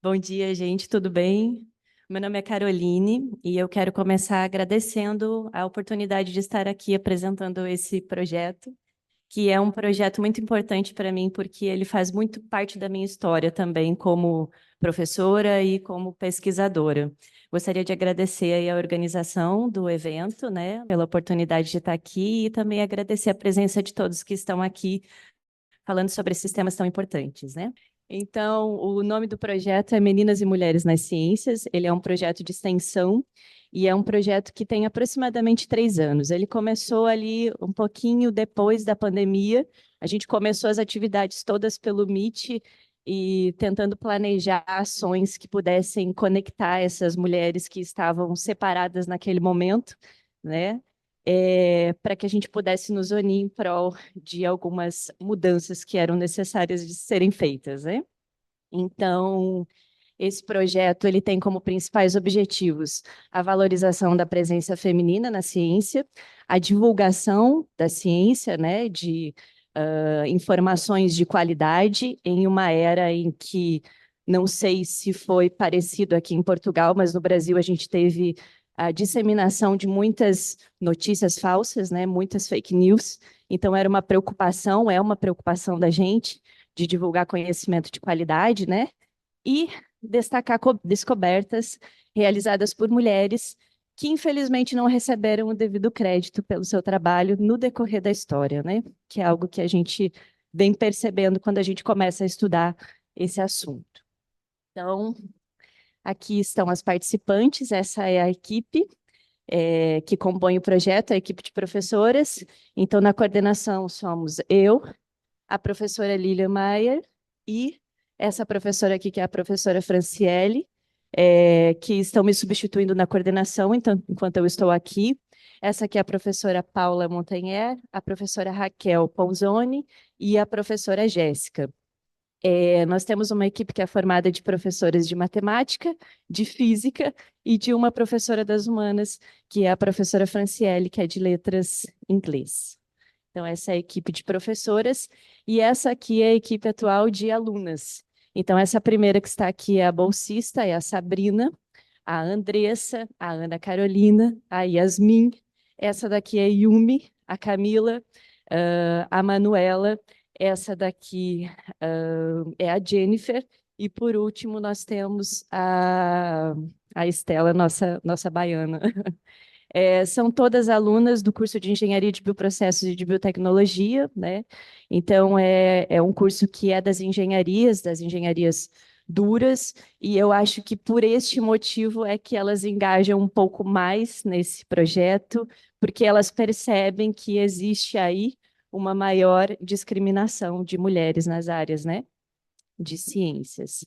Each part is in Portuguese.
Bom dia, gente, tudo bem? Meu nome é Caroline e eu quero começar agradecendo a oportunidade de estar aqui apresentando esse projeto, que é um projeto muito importante para mim, porque ele faz muito parte da minha história também como professora e como pesquisadora. Gostaria de agradecer aí a organização do evento, né, pela oportunidade de estar aqui e também agradecer a presença de todos que estão aqui falando sobre esses temas tão importantes, né? Então, o nome do projeto é Meninas e Mulheres nas Ciências. Ele é um projeto de extensão e é um projeto que tem aproximadamente 3 anos. Ele começou ali um pouquinho depois da pandemia. A gente começou as atividades todas pelo Meet e tentando planejar ações que pudessem conectar essas mulheres que estavam separadas naquele momento, né? Para que a gente pudesse nos unir em prol de algumas mudanças que eram necessárias de serem feitas, né? Então, esse projeto ele tem como principais objetivos a valorização da presença feminina na ciência, a divulgação da ciência, né, de informações de qualidade em uma era em que não sei se foi parecido aqui em Portugal, mas no Brasil a gente teve a disseminação de muitas notícias falsas, né, muitas fake news. Então era uma preocupação, é uma preocupação da gente de divulgar conhecimento de qualidade, né? E destacar descobertas realizadas por mulheres que, infelizmente, não receberam o devido crédito pelo seu trabalho no decorrer da história, né? Que é algo que a gente vem percebendo quando a gente começa a estudar esse assunto. Então, aqui estão as participantes, essa é a equipe que compõe o projeto, a equipe de professoras. Então, na coordenação somos eu, a professora Lília Maier e essa professora aqui, que é a professora Franciele, que estão me substituindo na coordenação, então, enquanto eu estou aqui. Essa aqui é a professora Paula Montanher, a professora Raquel Ponzoni e a professora Jéssica. Nós temos uma equipe que é formada de professoras de matemática, de física e de uma professora das humanas, que é a professora Franciele, que é de letras em inglês. Então, essa é a equipe de professoras, e essa aqui é a equipe atual de alunas. Então, essa primeira que está aqui é a bolsista, é a Sabrina, a Andressa, a Ana Carolina, a Yasmin, essa daqui é a Yumi, a Camila, a Manuela, essa daqui é a Jennifer, e por último nós temos a Estela, nossa baiana. São todas alunas do curso de Engenharia de Bioprocessos e de Biotecnologia, né? Então, é um curso que é das engenharias duras, e eu acho que por este motivo é que elas engajam um pouco mais nesse projeto, porque elas percebem que existe aí uma maior discriminação de mulheres nas áreas, né, de ciências.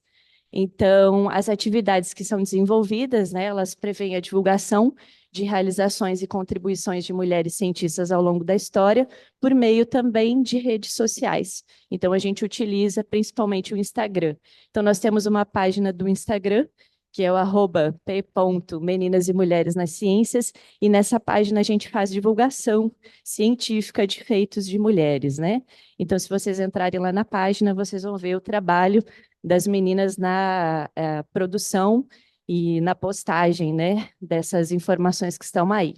Então, as atividades que são desenvolvidas, né, elas prevêem a divulgação de realizações e contribuições de mulheres cientistas ao longo da história, por meio também de redes sociais. Então, a gente utiliza principalmente o Instagram. Então, nós temos uma página do Instagram, que é o @p.meninas e mulheres nas ciências, e nessa página a gente faz divulgação científica de feitos de mulheres, né? Então, se vocês entrarem lá na página, vocês vão ver o trabalho das meninas na produção e na postagem, né, dessas informações que estão aí.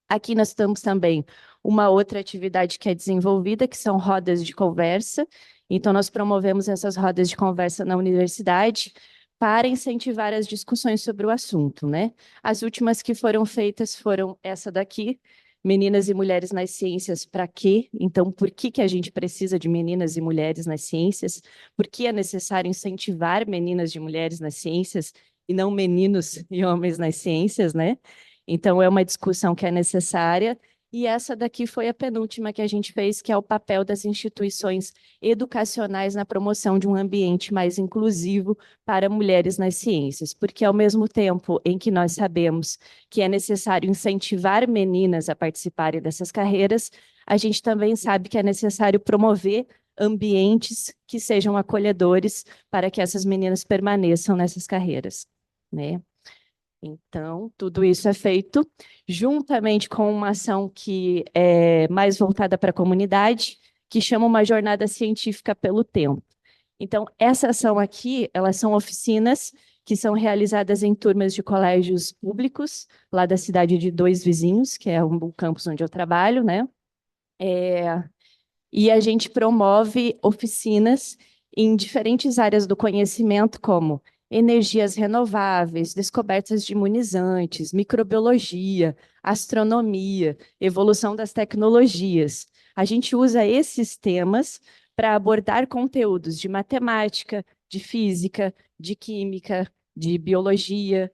Aqui nós temos também uma outra atividade que é desenvolvida, que são rodas de conversa. Então, nós promovemos essas rodas de conversa na universidade para incentivar as discussões sobre o assunto, né? As últimas que foram feitas foram essa daqui, Meninas e Mulheres nas Ciências, para quê? Então, por que que a gente precisa de meninas e mulheres nas ciências? Por que é necessário incentivar meninas e mulheres nas ciências e não meninos e homens nas ciências, né? Então, é uma discussão que é necessária. E essa daqui foi a penúltima que a gente fez, que é o papel das instituições educacionais na promoção de um ambiente mais inclusivo para mulheres nas ciências. Porque, ao mesmo tempo em que nós sabemos que é necessário incentivar meninas a participarem dessas carreiras, a gente também sabe que é necessário promover ambientes que sejam acolhedores para que essas meninas permaneçam nessas carreiras, né? Então, tudo isso é feito juntamente com uma ação que é mais voltada para a comunidade, que chama uma jornada científica pelo tempo. Então, essa ação aqui, elas são oficinas que são realizadas em turmas de colégios públicos, lá da cidade de Dois Vizinhos, que é o campus onde eu trabalho, né? É, e a gente promove oficinas em diferentes áreas do conhecimento, como energias renováveis, descobertas de imunizantes, microbiologia, astronomia, evolução das tecnologias. A gente usa esses temas para abordar conteúdos de matemática, de física, de química, de biologia,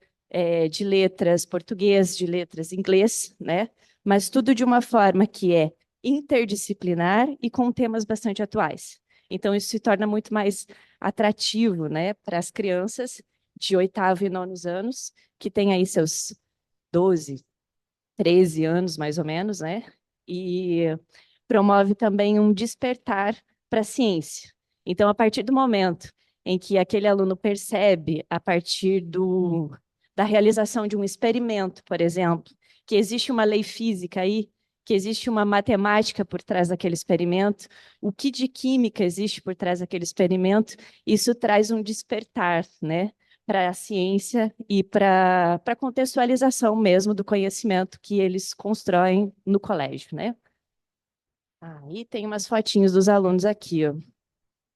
de letras português, de letras inglês, né? Mas tudo de uma forma que é interdisciplinar e com temas bastante atuais. Então, isso se torna muito mais atrativo, né, para as crianças de oitavo e nonos anos, que têm aí seus 12, 13 anos, mais ou menos, né? E promove também um despertar para a ciência. Então, a partir do momento em que aquele aluno percebe, a partir da realização de um experimento, por exemplo, que existe uma lei física aí, que existe uma matemática por trás daquele experimento, o que de química existe por trás daquele experimento, isso traz um despertar, né? Para a ciência e para a contextualização mesmo do conhecimento que eles constroem no colégio, né? Aí tem umas fotinhos dos alunos aqui, ó.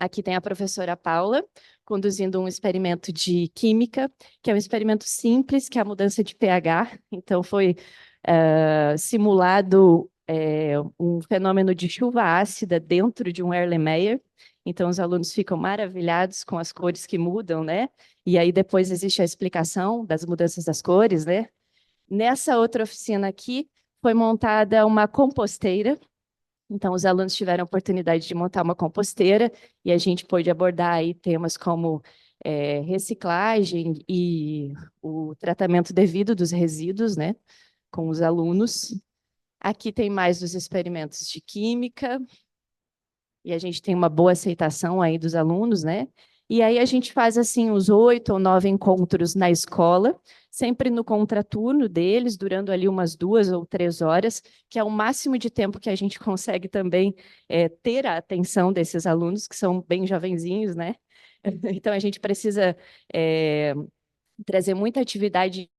Aqui tem a professora Paula conduzindo um experimento de química, que é um experimento simples, que é a mudança de pH. Então, foi simulado um fenômeno de chuva ácida dentro de um Erlenmeyer. Então, os alunos ficam maravilhados com as cores que mudam, né? E aí, depois, existe a explicação das mudanças das cores, né? Nessa outra oficina aqui, foi montada uma composteira. Então, os alunos tiveram a oportunidade de montar uma composteira e a gente pôde abordar aí temas como reciclagem e o tratamento devido dos resíduos, né, com os alunos. Aqui tem mais dos experimentos de química, e a gente tem uma boa aceitação aí dos alunos, né? E aí a gente faz assim os 8 ou 9 encontros na escola, sempre no contraturno deles, durando ali umas 2 ou 3 horas, que é o máximo de tempo que a gente consegue também ter a atenção desses alunos, que são bem jovenzinhos, né? Então a gente precisa trazer muita atividade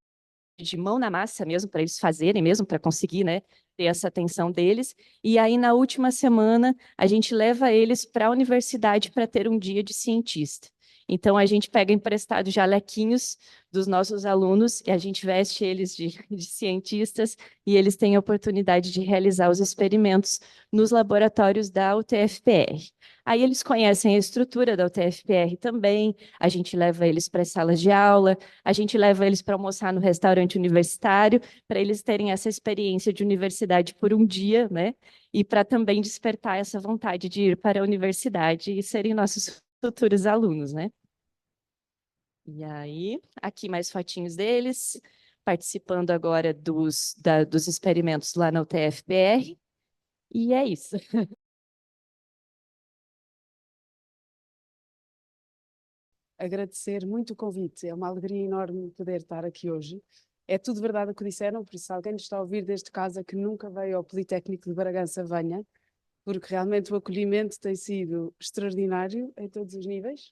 de mão na massa mesmo, para eles fazerem mesmo, para conseguir, né, ter essa atenção deles. E aí, na última semana, a gente leva eles para a universidade para ter um dia de cientista. Então, a gente pega emprestado jalequinhos dos nossos alunos e a gente veste eles de cientistas e eles têm a oportunidade de realizar os experimentos nos laboratórios da UTFPR. Aí eles conhecem a estrutura da UTFPR também, a gente leva eles para as salas de aula, a gente leva eles para almoçar no restaurante universitário, para eles terem essa experiência de universidade por um dia, né? E para também despertar essa vontade de ir para a universidade e serem nossos futuros alunos, né? E aí, aqui mais fotinhos deles, participando agora dos experimentos lá na UTFPR. E é isso. Agradecer muito o convite. É uma alegria enorme poder estar aqui hoje. É tudo verdade o que disseram, por isso, se alguém nos está a ouvir desde casa que nunca veio ao Politécnico de Bragança, venha, porque realmente o acolhimento tem sido extraordinário em todos os níveis.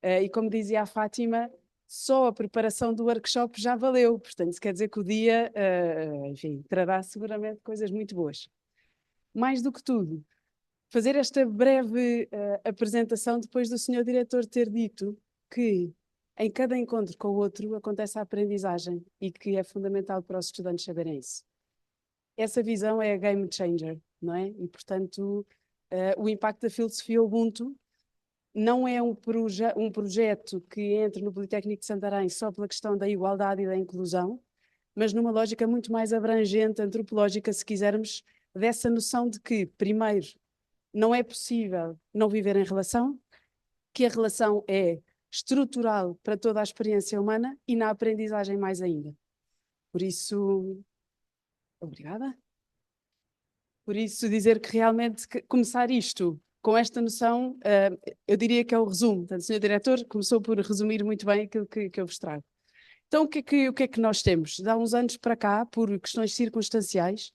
E como dizia a Fátima, só a preparação do workshop já valeu, portanto, isso quer dizer que o dia, enfim, trará seguramente coisas muito boas. Mais do que tudo, fazer esta breve apresentação depois do senhor diretor ter dito que em cada encontro com o outro acontece a aprendizagem e que é fundamental para os estudantes saberem isso. Essa visão é a game changer, não é? E, portanto, o impacto da filosofia Ubuntu não é um projeto que entre no Politécnico de Santarém só pela questão da igualdade e da inclusão, mas numa lógica muito mais abrangente, antropológica, se quisermos, dessa noção de que, primeiro, não é possível não viver em relação, que a relação é estrutural para toda a experiência humana e na aprendizagem mais ainda. Por isso, obrigada. Por isso, dizer que realmente começar isto com esta noção, eu diria que é o resumo. Portanto, o Sr. Diretor começou por resumir muito bem aquilo que eu vos trago. Então, o que é que nós temos? De há uns anos para cá, por questões circunstanciais,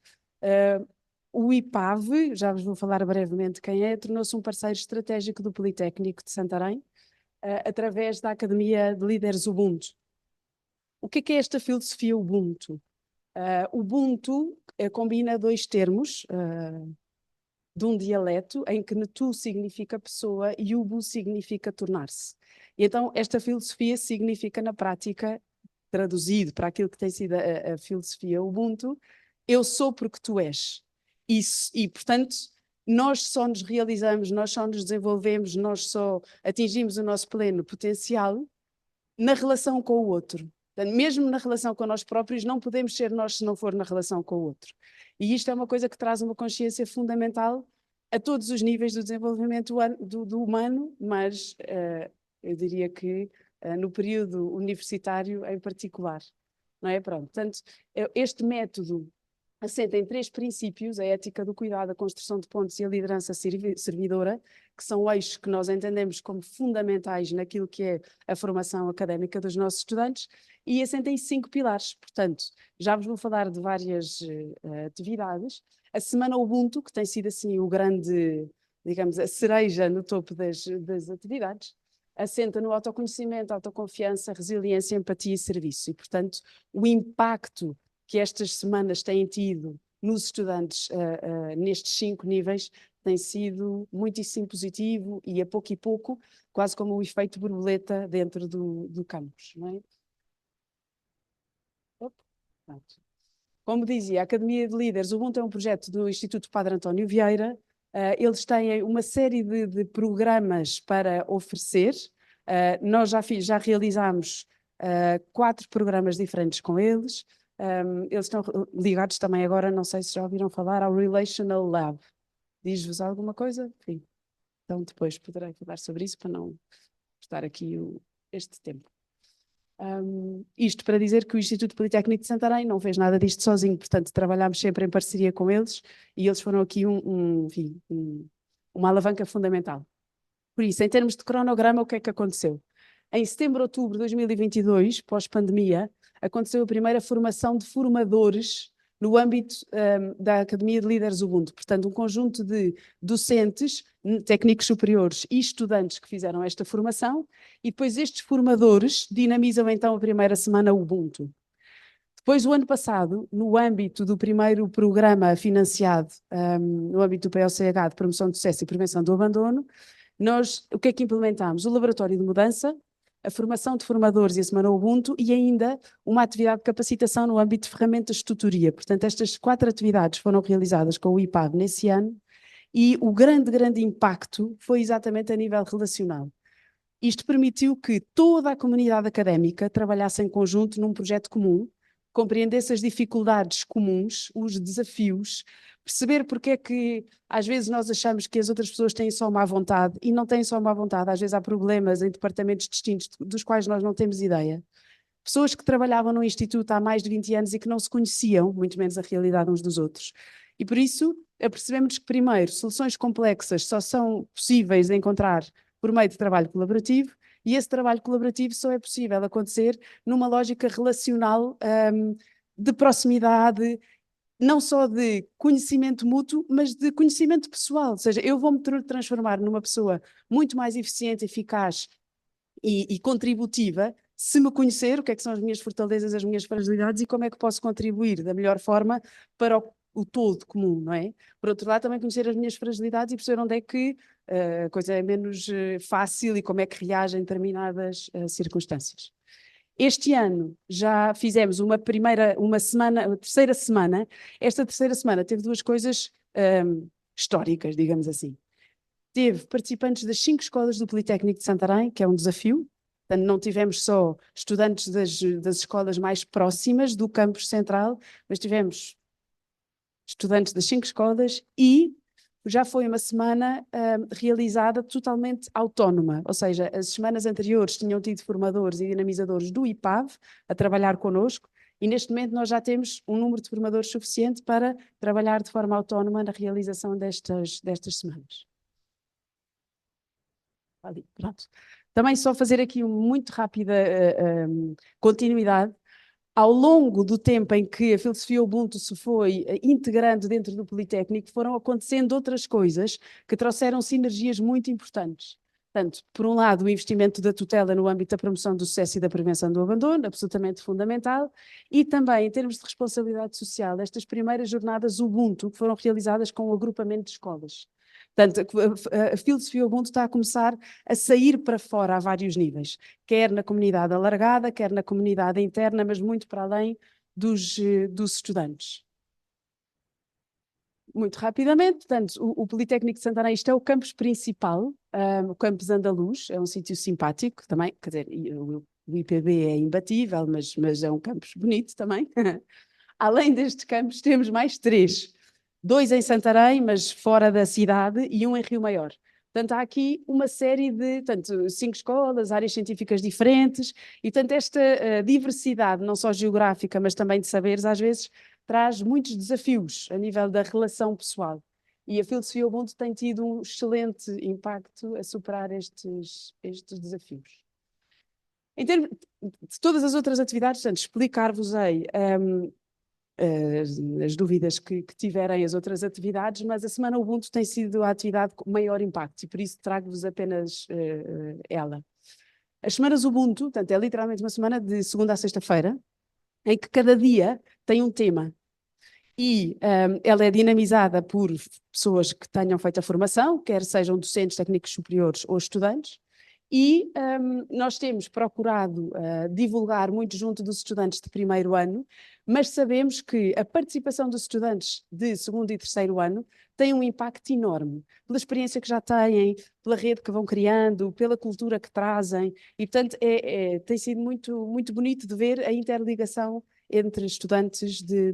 O IPAV, já vos vou falar brevemente quem é, tornou-se um parceiro estratégico do Politécnico de Santarém, através da Academia de Líderes Ubuntu. O que é esta filosofia Ubuntu? Ubuntu combina dois termos, de um dialeto em que tu significa pessoa e Ubu significa tornar-se. E então esta filosofia significa na prática, traduzido para aquilo que tem sido a filosofia Ubuntu, eu sou porque tu és. Portanto, nós só nos realizamos, nós só nos desenvolvemos, nós só atingimos o nosso pleno potencial na relação com o outro. Portanto, mesmo na relação com nós próprios, não podemos ser nós se não for na relação com o outro. E isto é uma coisa que traz uma consciência fundamental a todos os níveis do desenvolvimento do humano, mas eu diria que no período universitário em particular. Não é? Pronto. Portanto, este método assenta em 3 princípios: a ética do cuidado, a construção de pontos e a liderança servidora, que são eixos que nós entendemos como fundamentais naquilo que é a formação académica dos nossos estudantes, e assenta em 5 pilares. Portanto, já vos vou falar de várias atividades. A Semana Ubuntu, que tem sido assim o grande, digamos, a cereja no topo das atividades, assenta no autoconhecimento, autoconfiança, resiliência, empatia e serviço. E, portanto, o impacto que estas semanas têm tido nos estudantes nestes 5 níveis tem sido muitíssimo positivo e a pouco, quase como o efeito borboleta dentro do campus. Não é? Como dizia, a Academia de Líderes, o Ubuntu é um projeto do Instituto Padre António Vieira. Eles têm uma série de programas para oferecer. Nós já realizámos 4 programas diferentes com eles. Eles estão ligados também agora, não sei se já ouviram falar, ao Relational Lab. Diz-vos alguma coisa? Sim. Então depois poderei falar sobre isso para não estar aqui este tempo. Isto para dizer que o Instituto Politécnico de Santarém não fez nada disto sozinho, portanto trabalhámos sempre em parceria com eles e eles foram aqui uma alavanca fundamental. Por isso, em termos de cronograma, o que é que aconteceu? Em setembro, outubro de 2022, pós-pandemia, aconteceu a primeira formação de formadores no âmbito da Academia de Líderes Ubuntu. Portanto, um conjunto de docentes, técnicos superiores e estudantes que fizeram esta formação, e depois estes formadores dinamizam então a primeira semana Ubuntu. Depois, o ano passado, no âmbito do primeiro programa financiado, no âmbito do PLCH de Promoção de Sucesso e Prevenção do Abandono, nós o que é que implementámos? O Laboratório de Mudança, a formação de formadores e a Semana Ubuntu e ainda uma atividade de capacitação no âmbito de ferramentas de tutoria. Portanto, estas 4 atividades foram realizadas com o IPAV nesse ano e o grande impacto foi exatamente a nível relacional. Isto permitiu que toda a comunidade académica trabalhasse em conjunto num projeto comum, compreendesse as dificuldades comuns, os desafios, perceber porque é que às vezes nós achamos que as outras pessoas têm só má vontade e não têm só má vontade, às vezes há problemas em departamentos distintos dos quais nós não temos ideia. Pessoas que trabalhavam no instituto há mais de 20 anos e que não se conheciam, muito menos a realidade uns dos outros. E por isso, apercebemos que primeiro, soluções complexas só são possíveis de encontrar por meio de trabalho colaborativo, e esse trabalho colaborativo só é possível acontecer numa lógica relacional de proximidade, não só de conhecimento mútuo, mas de conhecimento pessoal. Ou seja, eu vou-me transformar numa pessoa muito mais eficiente, eficaz e contributiva se me conhecer o que é que são as minhas fortalezas, as minhas fragilidades e como é que posso contribuir da melhor forma para o todo comum, não é? Por outro lado, também conhecer as minhas fragilidades e perceber onde é que a coisa é menos fácil e como é que reage em determinadas circunstâncias. Este ano já fizemos uma terceira semana. Esta terceira semana teve 2 coisas históricas, digamos assim. Teve participantes das 5 escolas do Politécnico de Santarém, que é um desafio. Portanto, não tivemos só estudantes das escolas mais próximas do campus central, mas tivemos estudantes das 5 escolas e já foi uma semana realizada totalmente autónoma, ou seja, as semanas anteriores tinham tido formadores e dinamizadores do IPAV a trabalhar connosco e neste momento nós já temos um número de formadores suficiente para trabalhar de forma autónoma na realização destas semanas. Ali, pronto. Também só fazer aqui uma muito rápida continuidade. Ao longo do tempo em que a filosofia Ubuntu se foi integrando dentro do Politécnico, foram acontecendo outras coisas que trouxeram sinergias muito importantes. Portanto, por um lado, o investimento da tutela no âmbito da promoção do sucesso e da prevenção do abandono, absolutamente fundamental, e também, em termos de responsabilidade social, estas primeiras jornadas Ubuntu, que foram realizadas com o agrupamento de escolas. Portanto, a filosofia Ubuntu está a começar a sair para fora a vários níveis, quer na comunidade alargada, quer na comunidade interna, mas muito para além dos estudantes. Muito rapidamente, portanto, o Politécnico de Santarém, isto é o campus principal, o campus andaluz, é um sítio simpático também, quer dizer, o IPB é imbatível, mas é um campus bonito também. Além deste campus, temos mais 3. 2 em Santarém, mas fora da cidade, e um em Rio Maior. Portanto, há aqui uma série de, 5 escolas, áreas científicas diferentes, e, portanto, esta diversidade, não só geográfica, mas também de saberes, às vezes traz muitos desafios a nível da relação pessoal. E a filosofia Ubuntu tem tido um excelente impacto a superar estes desafios. Em termos de todas as outras atividades, portanto, explicar-vos-ei as dúvidas que tiverem as outras atividades, mas a Semana Ubuntu tem sido a atividade com maior impacto e por isso trago-vos apenas ela. As Semanas Ubuntu, portanto, é literalmente uma semana de segunda a sexta-feira, em que cada dia tem um tema. E ela é dinamizada por pessoas que tenham feito a formação, quer sejam docentes, técnicos superiores ou estudantes, e nós temos procurado divulgar muito junto dos estudantes de primeiro ano, mas sabemos que a participação dos estudantes de segundo e terceiro ano tem um impacto enorme, pela experiência que já têm, pela rede que vão criando, pela cultura que trazem, e portanto tem sido muito, muito bonito de ver a interligação entre estudantes de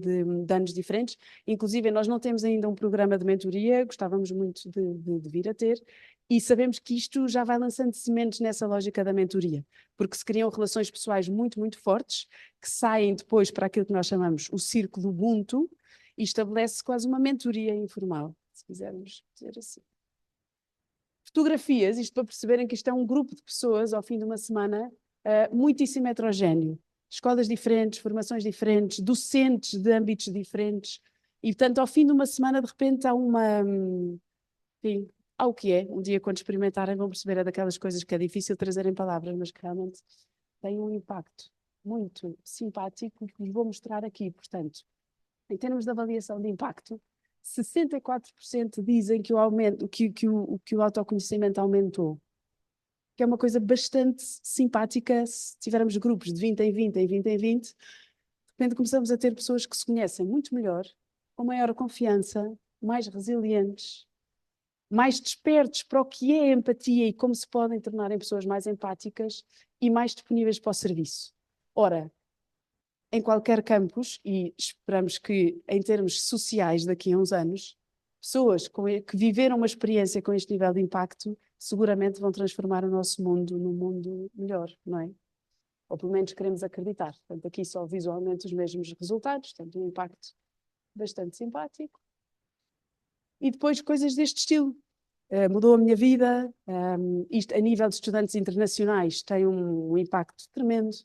anos diferentes. Inclusive, nós não temos ainda um programa de mentoria, gostávamos muito de vir a ter, e sabemos que isto já vai lançando sementes nessa lógica da mentoria, porque se criam relações pessoais muito, muito fortes, que saem depois para aquilo que nós chamamos o círculo Ubuntu, e estabelece quase uma mentoria informal, se quisermos dizer assim. Fotografias, isto para perceberem que isto é um grupo de pessoas, ao fim de uma semana, muitíssimo heterogéneo. Escolas diferentes, formações diferentes, docentes de âmbitos diferentes, e portanto ao fim de uma semana de repente há enfim, há o que é, um dia quando experimentarem vão perceber, é daquelas coisas que é difícil trazer em palavras, mas que realmente tem um impacto muito simpático que vos vou mostrar aqui. Portanto, em termos de avaliação de impacto, 64% dizem que o autoconhecimento aumentou, que é uma coisa bastante simpática. Se tivermos grupos de 20 em 20 em 20 em 20, de repente começamos a ter pessoas que se conhecem muito melhor, com maior confiança, mais resilientes, mais despertos para o que é empatia e como se podem tornar em pessoas mais empáticas e mais disponíveis para o serviço. Ora, em qualquer campus, e esperamos que em termos sociais daqui a uns anos, pessoas que viveram uma experiência com este nível de impacto seguramente vão transformar o nosso mundo num mundo melhor, não é? Ou pelo menos queremos acreditar. Portanto, aqui só visualmente os mesmos resultados, portanto, um impacto bastante simpático. E depois coisas deste estilo. Mudou a minha vida, isto a nível de estudantes internacionais tem um impacto tremendo,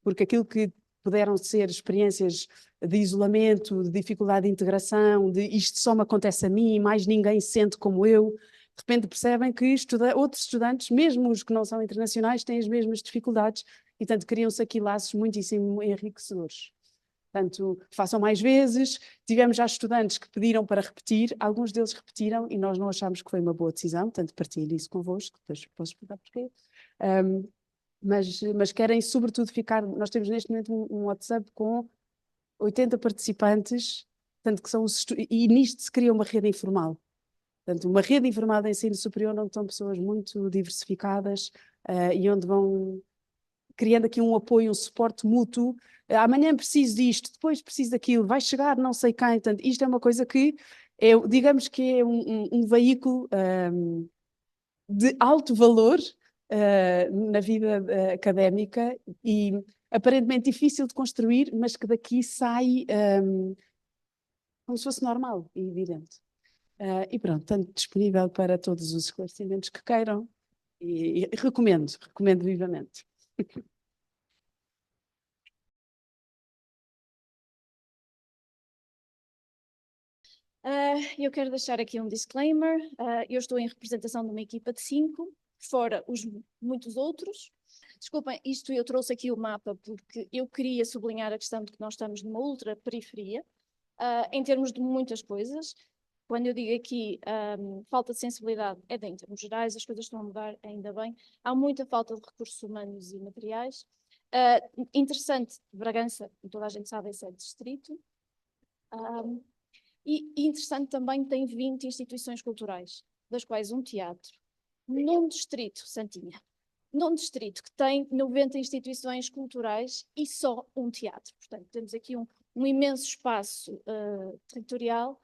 porque aquilo que puderam ser experiências de isolamento, de dificuldade de integração, de isto só me acontece a mim, mais ninguém sente como eu, de repente percebem que outros estudantes, mesmo os que não são internacionais, têm as mesmas dificuldades e, portanto, criam-se aqui laços muitíssimo enriquecedores. Portanto, façam mais vezes. Tivemos já estudantes que pediram para repetir, alguns deles repetiram e nós não achámos que foi uma boa decisão, portanto partilho isso convosco, depois posso explicar porquê. Mas querem sobretudo ficar, nós temos neste momento um WhatsApp com 80 participantes, portanto, que são e nisto se cria uma rede informal. Portanto, uma rede informal de ensino superior onde estão pessoas muito diversificadas e onde vão criando aqui um apoio, um suporte mútuo. Amanhã preciso disto, depois preciso daquilo, vai chegar não sei quem. Portanto, isto é uma coisa que, digamos que é um veículo de alto valor na vida académica e aparentemente difícil de construir, mas que daqui sai como se fosse normal e evidente. E pronto, tanto disponível para todos os esclarecimentos que queiram e recomendo vivamente. Eu quero deixar aqui um disclaimer. Eu estou em representação de uma equipa de 5, fora os muitos outros. Desculpem, eu trouxe aqui o mapa porque eu queria sublinhar a questão de que nós estamos numa ultra-periferia, em termos de muitas coisas. Quando eu digo aqui falta de sensibilidade, é em termos gerais, as coisas estão a mudar, ainda bem. Há muita falta de recursos humanos e materiais. Interessante, Bragança, como toda a gente sabe, é sede distrito. E interessante também, tem 20 instituições culturais, das quais um teatro. Num distrito, Santinha, num distrito que tem 90 instituições culturais e só um teatro. Portanto, temos aqui um imenso espaço territorial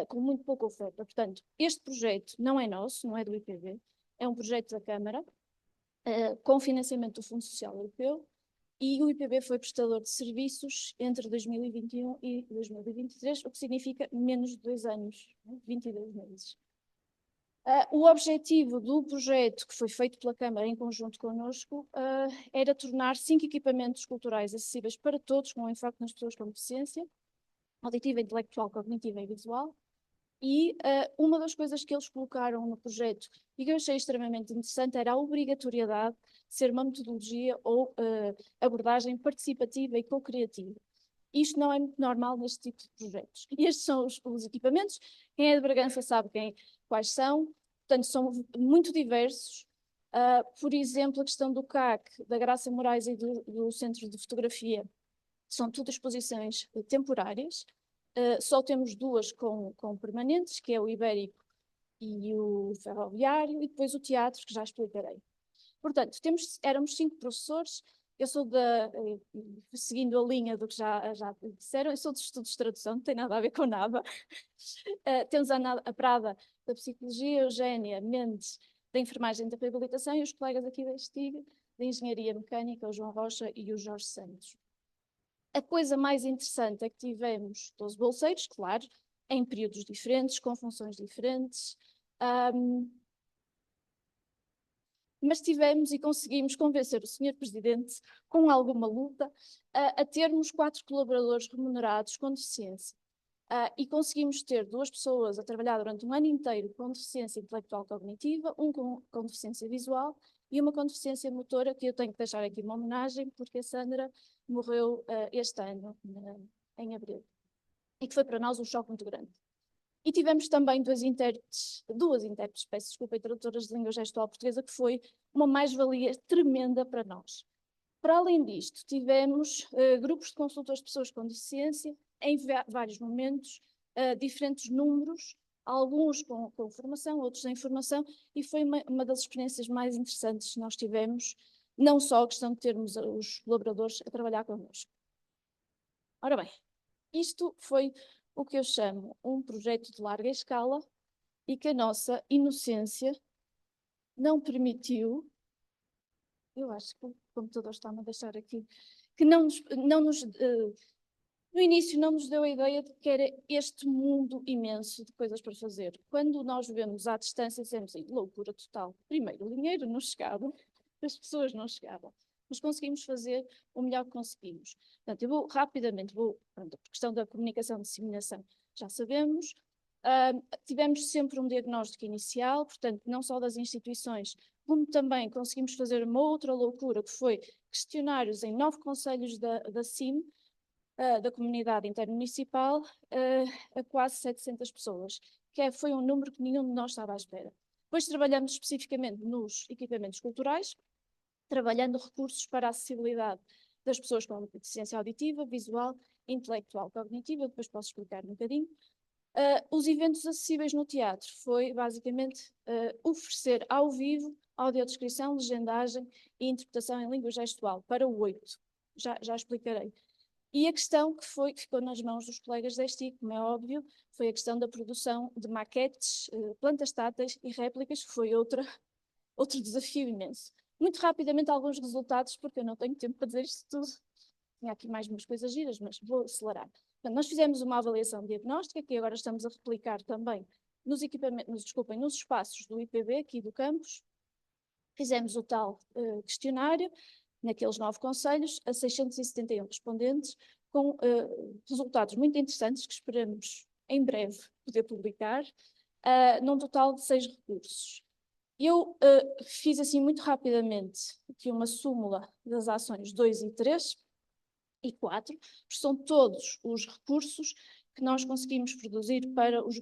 com muito pouca oferta. Portanto, este projeto não é nosso, não é do IPB, é um projeto da Câmara, com financiamento do Fundo Social Europeu, e o IPB foi prestador de serviços entre 2021 e 2023, o que significa menos de 2 anos, 22 meses. O objetivo do projeto, que foi feito pela Câmara em conjunto connosco, era tornar 5 equipamentos culturais acessíveis para todos, com enfoque nas pessoas com deficiência auditiva, intelectual, cognitiva e visual. E uma das coisas que eles colocaram no projeto e que eu achei extremamente interessante era a obrigatoriedade de ser uma metodologia ou abordagem participativa e co-criativa. Isto não é muito normal neste tipo de projetos. E estes são os equipamentos. Quem é de Bragança sabe quais são. Portanto, são muito diversos. Por exemplo, a questão do CAC, da Graça Moraes e do Centro de Fotografia, são tudo exposições temporárias. Só temos 2 com permanentes, que é o Ibérico e o Ferroviário, e depois o teatro, que já explicarei. Portanto, éramos 5 professores. Eu sou seguindo a linha do que já disseram, eu sou de estudos de tradução, não tem nada a ver com nada. Temos a Prada da Psicologia, a Eugénia Mendes da Enfermagem e da Reabilitação e os colegas aqui da STIG, da Engenharia Mecânica, o João Rocha e o Jorge Santos. A coisa mais interessante é que tivemos 12 bolseiros, claro, em períodos diferentes, com funções diferentes, mas tivemos e conseguimos convencer o Sr. Presidente, com alguma luta, a termos 4 colaboradores remunerados com deficiência. E conseguimos ter 2 pessoas a trabalhar durante um ano inteiro com deficiência intelectual cognitiva, um com deficiência visual e uma com deficiência motora, que eu tenho que deixar aqui uma homenagem, porque a Sandra morreu este ano, em abril. E que foi para nós um choque muito grande. E tivemos também duas intérpretes, peço desculpa, e tradutoras de língua gestual portuguesa, que foi uma mais-valia tremenda para nós. Para além disto, tivemos grupos de consultores de pessoas com deficiência, em vários momentos, diferentes números, alguns com formação, outros sem formação, e foi uma das experiências mais interessantes que nós tivemos, não só a questão de termos os colaboradores a trabalhar connosco. Ora bem, isto foi o que eu chamo um projeto de larga escala e que a nossa inocência não permitiu, eu acho que o computador está-me a deixar aqui, que no início não nos deu a ideia de que era este mundo imenso de coisas para fazer. Quando nós vemos à distância, dizemos assim, loucura total. Primeiro, o dinheiro não chegava, as pessoas não chegavam, mas conseguimos fazer o melhor que conseguimos. Portanto, eu vou rapidamente, por questão da comunicação e disseminação, já sabemos. Tivemos sempre um diagnóstico inicial, portanto, não só das instituições, como também conseguimos fazer uma outra loucura, que foi questionários em 9 concelhos da CIM, da comunidade intermunicipal, a quase 700 pessoas, que foi um número que nenhum de nós estava à espera. Depois trabalhamos especificamente nos equipamentos culturais, trabalhando recursos para a acessibilidade das pessoas com deficiência auditiva, visual, intelectual, cognitiva, depois posso explicar um bocadinho. Os eventos acessíveis no teatro foi basicamente oferecer ao vivo audiodescrição, legendagem e interpretação em língua gestual para o 8. Já explicarei. E a questão que ficou nas mãos dos colegas da STIC, como é óbvio, foi a questão da produção de maquetes, plantas táteis e réplicas, que foi outro desafio imenso. Muito rapidamente alguns resultados, porque eu não tenho tempo para dizer isto tudo. Tinha aqui mais umas coisas giras, mas vou acelerar. Portanto, nós fizemos uma avaliação diagnóstica, que agora estamos a replicar também nos espaços do IPB, aqui do campus. Fizemos o tal questionário, naqueles 9 concelhos, a 671 respondentes, com resultados muito interessantes que esperamos em breve, poder publicar, num total de 6 recursos. Eu fiz assim muito rapidamente aqui uma súmula das ações 2 e 3 e 4, que são todos os recursos que nós conseguimos produzir para os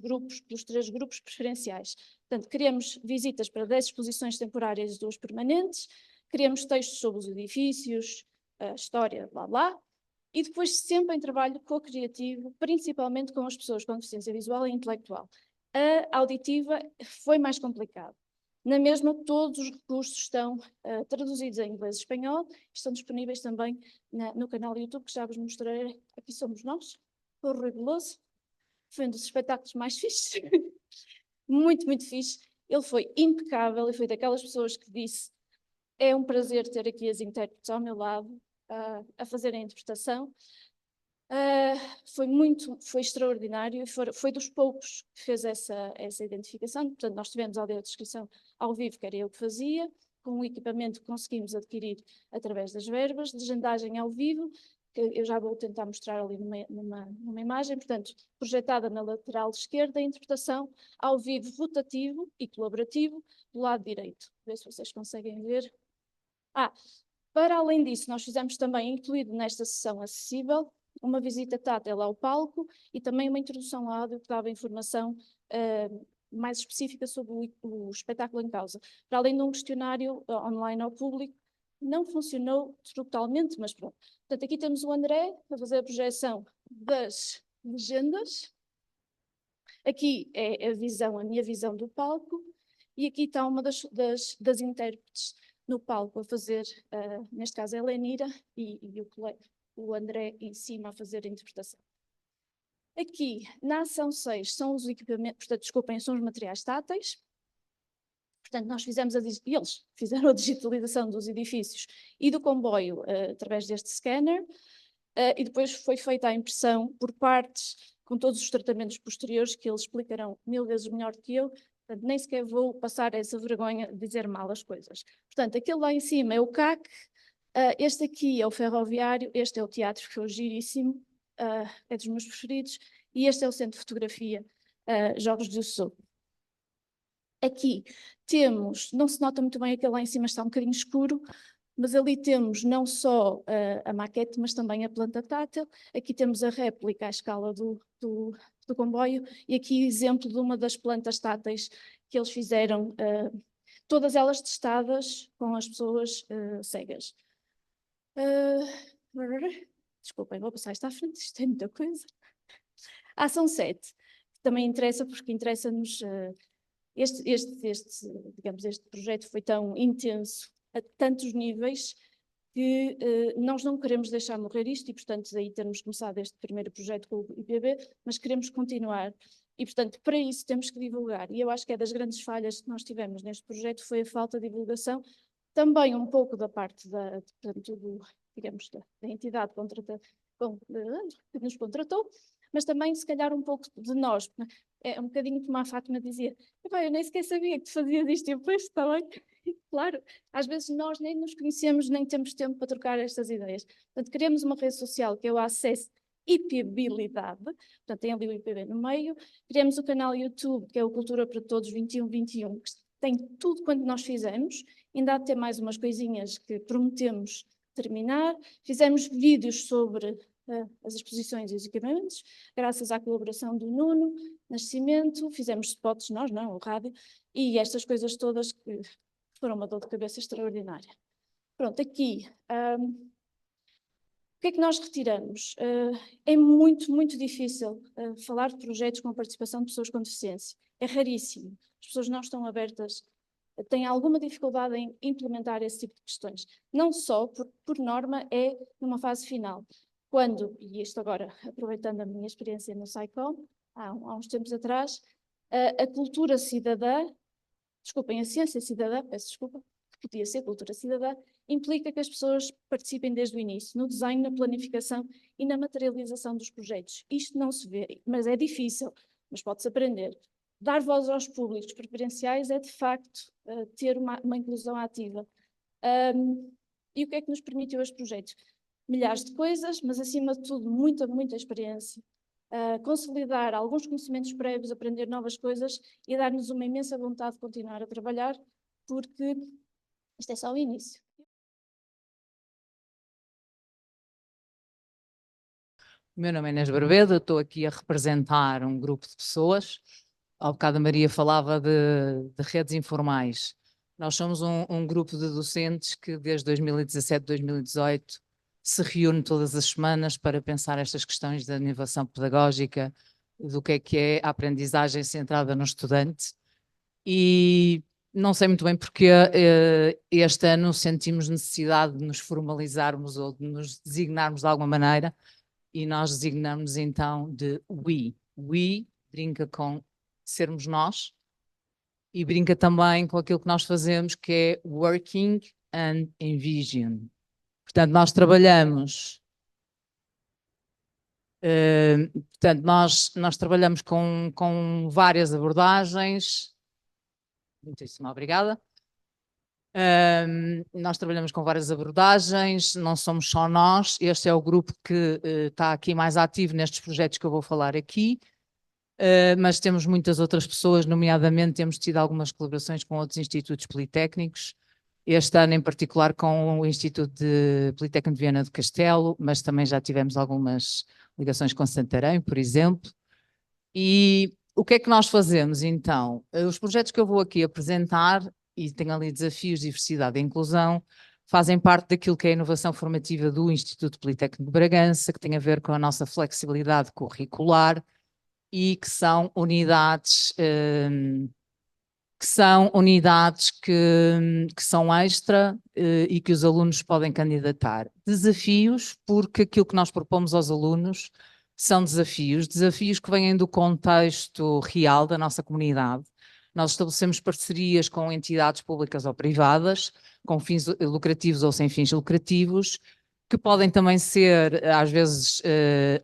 3 grupos preferenciais. Portanto, queremos visitas para 10 exposições temporárias e 2 permanentes, queremos textos sobre os edifícios, a história, blá blá, e depois sempre em trabalho co-criativo, principalmente com as pessoas com deficiência visual e intelectual. A auditiva foi mais complicado. Na mesma, todos os recursos estão traduzidos em inglês e espanhol, estão disponíveis também no canal do YouTube, que já vos mostrarei. Aqui somos nós, o Rui Veloso, foi um dos espetáculos mais fixes, muito, muito fixe. Ele foi impecável e foi daquelas pessoas que disse: é um prazer ter aqui as intérpretes ao meu lado a fazerem a interpretação. Foi extraordinário e foi dos poucos que fez essa identificação. Portanto, nós tivemos a audiodescrição ao vivo, que era eu que fazia, com o equipamento que conseguimos adquirir através das verbas, legendagem ao vivo, que eu já vou tentar mostrar ali numa imagem, portanto, projetada na lateral esquerda, a interpretação ao vivo rotativo e colaborativo do lado direito. Ver se vocês conseguem ver. Para além disso, nós fizemos também, incluído nesta sessão acessível, uma visita tátil ao palco e também uma introdução ao áudio que dava informação mais específica sobre o espetáculo em causa. Para além de um questionário online ao público, não funcionou totalmente, mas pronto. Portanto, aqui temos o André a fazer a projeção das legendas. Aqui é a minha visão do palco, e aqui está uma das intérpretes no palco a fazer, neste caso a Helenira, e o André em cima a fazer a interpretação. Aqui, na ação 6, são os equipamentos, portanto, desculpem, são os materiais táteis. Portanto, eles fizeram a digitalização dos edifícios e do comboio através deste scanner, e depois foi feita a impressão por partes, com todos os tratamentos posteriores que eles explicarão 1000 vezes melhor que eu. Portanto, nem sequer vou passar essa vergonha de dizer mal as coisas. Portanto, aquele lá em cima é o CAC, este aqui é o ferroviário, este é o teatro, que foi giríssimo, é dos meus preferidos, e este é o centro de fotografia, Jorge do Sul. Aqui temos, não se nota muito bem, aquele lá em cima está um bocadinho escuro, mas ali temos não só a maquete, mas também a planta tátil. Aqui temos a réplica à escala do comboio, e aqui exemplo de uma das plantas táteis que eles fizeram, todas elas testadas com as pessoas cegas. Desculpem, vou passar isto à frente, isto é muita coisa. A ação 7, que também interessa, porque interessa-nos, este projeto foi tão intenso a tantos níveis que nós não queremos deixar morrer isto, e portanto daí termos começado este primeiro projeto com o IPB, mas queremos continuar. E, portanto, para isso temos que divulgar. E eu acho que é das grandes falhas que nós tivemos neste projeto foi a falta de divulgação, também um pouco da parte da entidade que nos contratou, mas também, se calhar, um pouco de nós. É um bocadinho como a Fátima dizia: eu nem sequer sabia que tu fazias isto, e eu, pois, está bem. Claro, às vezes nós nem nos conhecemos, nem temos tempo para trocar estas ideias. Portanto, queremos uma rede social que é o acesso IPbilidade, portanto tem ali o IPB no meio. Queremos o canal YouTube, que é o Cultura para Todos 21-21, que tem tudo quanto nós fizemos. Ainda há de ter mais umas coisinhas que prometemos terminar. Fizemos vídeos sobre as exposições e os equipamentos, graças à colaboração do Nuno Nascimento. Fizemos spots, nós não, o rádio, e estas coisas todas que foram uma dor de cabeça extraordinária. Pronto, aqui... o que é que nós retiramos? É muito, muito difícil falar de projetos com a participação de pessoas com deficiência. É raríssimo. As pessoas não estão abertas, têm alguma dificuldade em implementar esse tipo de questões. Não só, por norma, é numa fase final. Quando, e isto agora, aproveitando a minha experiência no SciComm, há uns tempos atrás, a cultura cidadã, desculpem, a ciência cidadã, peço desculpa, que podia ser cultura cidadã, implica que as pessoas participem desde o início, no desenho, na planificação e na materialização dos projetos. Isto não se vê, mas é difícil, mas pode-se aprender. Dar voz aos públicos preferenciais é, de facto, ter uma inclusão ativa. E o que é que nos permitiu este projeto? Milhares de coisas, mas, acima de tudo, muita, muita experiência. consolidar alguns conhecimentos prévios, aprender novas coisas e dar-nos uma imensa vontade de continuar a trabalhar, porque isto é só o início. O meu nome é Inês Barbedo, eu estou aqui a representar um grupo de pessoas. Há bocado a Maria falava de redes informais. Nós somos um grupo de docentes que desde 2017, 2018 se reúne todas as semanas para pensar estas questões da inovação pedagógica, do que é a aprendizagem centrada no estudante. E não sei muito bem porque este ano sentimos necessidade de nos formalizarmos ou de nos designarmos de alguma maneira, e nós designamos então de we. We brinca com sermos nós e brinca também com aquilo que nós fazemos, que é working and envision. Portanto, nós trabalhamos nós trabalhamos com várias abordagens. Muitíssimo obrigada. Nós trabalhamos com várias abordagens, não somos só nós, este é o grupo que está aqui mais ativo nestes projetos que eu vou falar aqui, mas temos muitas outras pessoas, nomeadamente temos tido algumas colaborações com outros institutos politécnicos, este ano em particular com o Instituto Politécnico de Viana do Castelo, mas também já tivemos algumas ligações com Santarém, por exemplo. E o que é que nós fazemos então? Os projetos que eu vou aqui apresentar, e tem ali desafios, diversidade e inclusão, fazem parte daquilo que é a inovação formativa do Instituto Politécnico de Bragança, que tem a ver com a nossa flexibilidade curricular e que são unidades que são extra e que os alunos podem candidatar. Desafios, porque aquilo que nós propomos aos alunos são desafios que vêm do contexto real da nossa comunidade. Nós estabelecemos parcerias com entidades públicas ou privadas, com fins lucrativos ou sem fins lucrativos, que podem também ser, às vezes,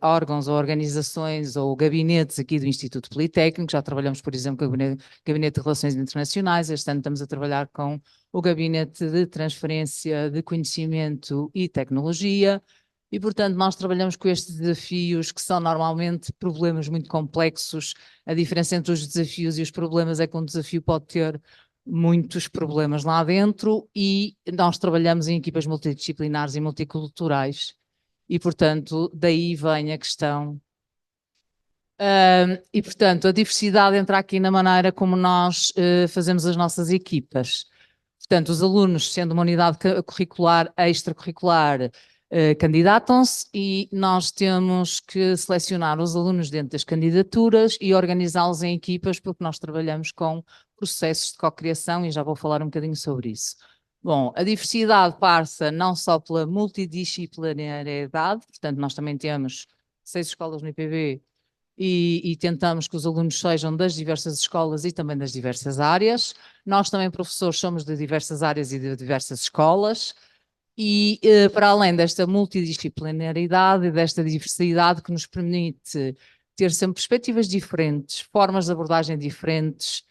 órgãos ou organizações ou gabinetes aqui do Instituto Politécnico. Já trabalhamos, por exemplo, com o Gabinete de Relações Internacionais. Este ano estamos a trabalhar com o Gabinete de Transferência de Conhecimento e Tecnologia. E, portanto, nós trabalhamos com estes desafios que são normalmente problemas muito complexos. A diferença entre os desafios e os problemas é que um desafio pode ter muitos problemas lá dentro e nós trabalhamos em equipas multidisciplinares e multiculturais e, portanto, daí vem a questão. E, portanto, a diversidade entra aqui na maneira como nós fazemos as nossas equipas. Portanto, os alunos, sendo uma unidade curricular, extracurricular, candidatam-se e nós temos que selecionar os alunos dentro das candidaturas e organizá-los em equipas, porque nós trabalhamos com processos de cocriação e já vou falar um bocadinho sobre isso. Bom, a diversidade passa não só pela multidisciplinariedade, portanto nós também temos 6 escolas no IPB e tentamos que os alunos sejam das diversas escolas e também das diversas áreas. Nós também, professores, somos de diversas áreas e de diversas escolas. E para além desta multidisciplinaridade e desta diversidade que nos permite ter sempre perspectivas diferentes, formas de abordagem diferentes,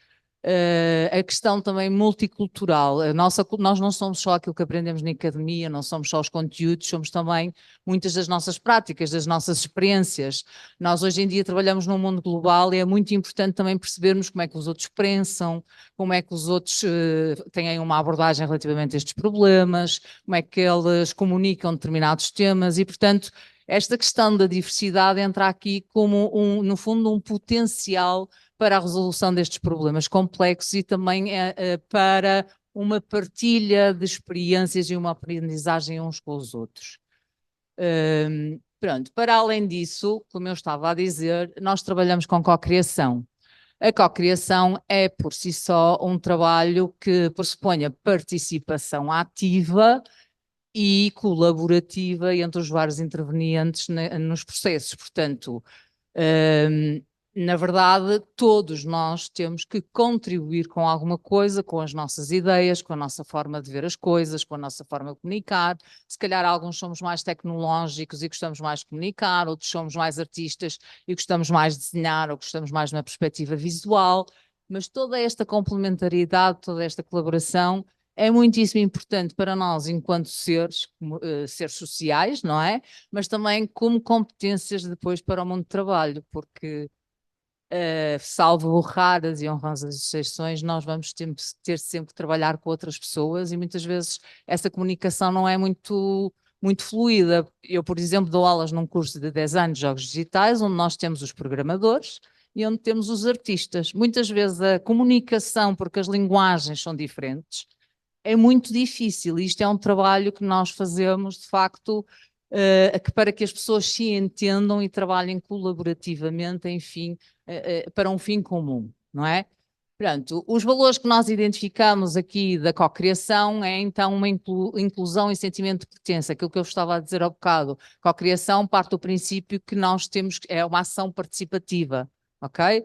a questão também multicultural. Nós não somos só aquilo que aprendemos na academia, não somos só os conteúdos, somos também muitas das nossas práticas, das nossas experiências. Nós hoje em dia trabalhamos num mundo global e é muito importante também percebermos como é que os outros pensam, como é que os outros têm uma abordagem relativamente a estes problemas, como é que eles comunicam determinados temas e, portanto, esta questão da diversidade entra aqui como, no fundo, um potencial para a resolução destes problemas complexos e também para uma partilha de experiências e uma aprendizagem uns com os outros. Pronto, para além disso, como eu estava a dizer, nós trabalhamos com cocriação. A cocriação é, por si só, um trabalho que pressupõe a participação ativa e colaborativa entre os vários intervenientes nos processos. Portanto, na verdade, todos nós temos que contribuir com alguma coisa, com as nossas ideias, com a nossa forma de ver as coisas, com a nossa forma de comunicar. Se calhar alguns somos mais tecnológicos e gostamos mais de comunicar, outros somos mais artistas e gostamos mais de desenhar ou gostamos mais de uma perspectiva visual, mas toda esta complementariedade, toda esta colaboração é muitíssimo importante para nós enquanto seres, seres sociais, não é? Mas também como competências depois para o mundo do trabalho, porque salvo raras e honrosas exceções, nós vamos ter sempre que trabalhar com outras pessoas e muitas vezes essa comunicação não é muito fluida. Eu, por exemplo, dou aulas num curso de 10 anos de jogos digitais, onde nós temos os programadores e onde temos os artistas. Muitas vezes a comunicação, porque as linguagens são diferentes, é muito difícil. Isto é um trabalho que nós fazemos, de facto, para que as pessoas se entendam e trabalhem colaborativamente, enfim, para um fim comum, não é? Portanto, os valores que nós identificamos aqui da cocriação é então uma inclusão e sentimento de pertença, aquilo que eu estava a dizer há bocado. Cocriação parte do princípio que nós temos, é uma ação participativa, ok?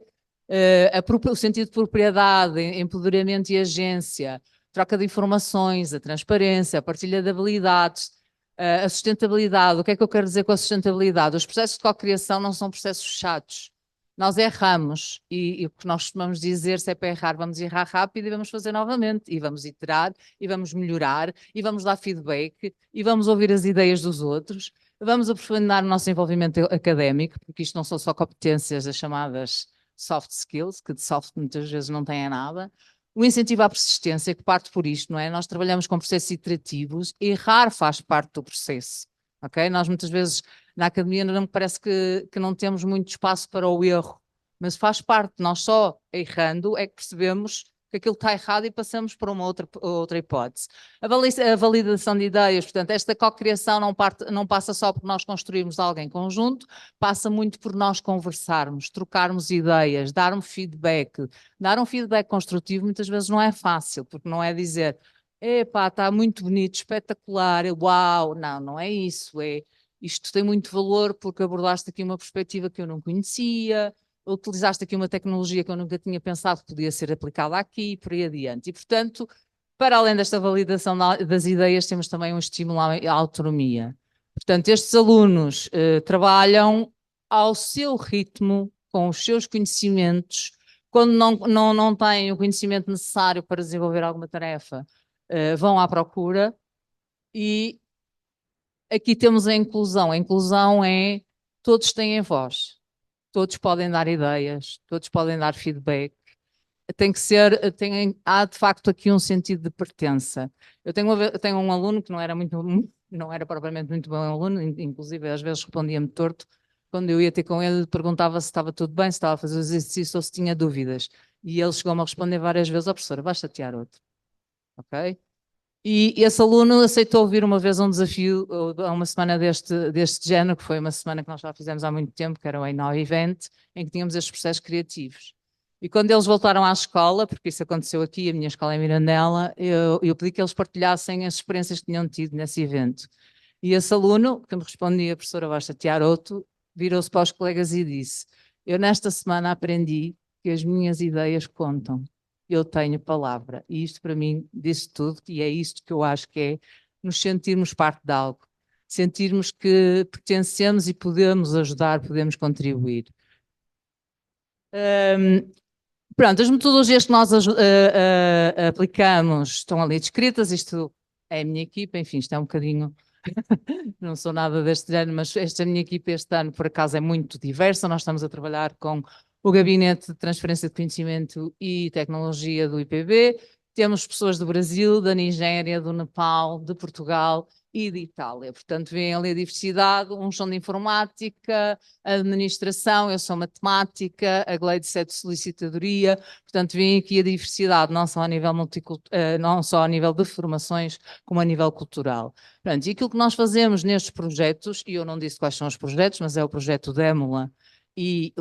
O sentido de propriedade, empoderamento e agência, troca de informações, a transparência, a partilha de habilidades, a sustentabilidade. O que é que eu quero dizer com a sustentabilidade? Os processos de cocriação não são processos chatos. Nós erramos e o que nós costumamos dizer, se é para errar, vamos errar rápido e vamos fazer novamente, e vamos iterar, e vamos melhorar, e vamos dar feedback, e vamos ouvir as ideias dos outros, vamos aprofundar o nosso envolvimento académico, porque isto não são só competências, as chamadas soft skills, que de soft muitas vezes não têm nada. O incentivo à persistência, que parte por isto, não é? Nós trabalhamos com processos iterativos, errar faz parte do processo, ok? Nós muitas vezes na academia não me parece que não temos muito espaço para o erro, mas faz parte. Nós só errando é que percebemos que aquilo está errado e passamos para uma outra hipótese. A validação de ideias, portanto, esta cocriação não passa só por nós construirmos algo em conjunto, passa muito por nós conversarmos, trocarmos ideias, dar um feedback. Dar um feedback construtivo muitas vezes não é fácil, porque não é dizer, epá, está muito bonito, espetacular, uau, não é isso, isto tem muito valor porque abordaste aqui uma perspectiva que eu não conhecia, utilizaste aqui uma tecnologia que eu nunca tinha pensado que podia ser aplicada aqui e por aí adiante. E, portanto, para além desta validação das ideias, temos também um estímulo à autonomia. Portanto, estes alunos trabalham ao seu ritmo, com os seus conhecimentos. Quando não têm o conhecimento necessário para desenvolver alguma tarefa, vão à procura. E aqui temos a inclusão. A inclusão é todos têm voz, todos podem dar ideias, todos podem dar feedback. Tem que ser, há de facto aqui um sentido de pertença. Eu tenho um aluno que não era propriamente muito bom aluno, inclusive às vezes respondia-me torto. Quando eu ia ter com ele, perguntava se estava tudo bem, se estava a fazer o exercício ou se tinha dúvidas. E ele chegou-me a responder várias vezes, professora, vais chatear outro. Ok? E esse aluno aceitou vir uma vez um desafio, a uma semana deste género, que foi uma semana que nós já fizemos há muito tempo, que era o Now Event, em que tínhamos estes processos criativos. E quando eles voltaram à escola, porque isso aconteceu aqui, a minha escola é em Mirandela, eu pedi que eles partilhassem as experiências que tinham tido nesse evento. E esse aluno, que me respondia, professora, vai chatear outro, virou-se para os colegas e disse, eu nesta semana aprendi que as minhas ideias contam. Eu tenho palavra. E isto para mim disse tudo, e é isto que eu acho que é nos sentirmos parte de algo. Sentirmos que pertencemos e podemos ajudar, podemos contribuir. Pronto, as metodologias que nós aplicamos estão ali descritas, isto é a minha equipa, enfim, isto é um bocadinho, não sou nada deste género, mas esta minha equipa este ano por acaso é muito diversa, nós estamos a trabalhar com o Gabinete de Transferência de Conhecimento e Tecnologia do IPB, temos pessoas do Brasil, da Nigéria, do Nepal, de Portugal e de Itália. Portanto, vêem ali a diversidade, uns são de informática, administração, eu sou matemática, a Gleide é de solicitadoria, portanto, vêem aqui a diversidade, não só a nível não só a nível de formações, como a nível cultural. Portanto, e aquilo que nós fazemos nestes projetos, e eu não disse quais são os projetos, mas é o projeto Démula e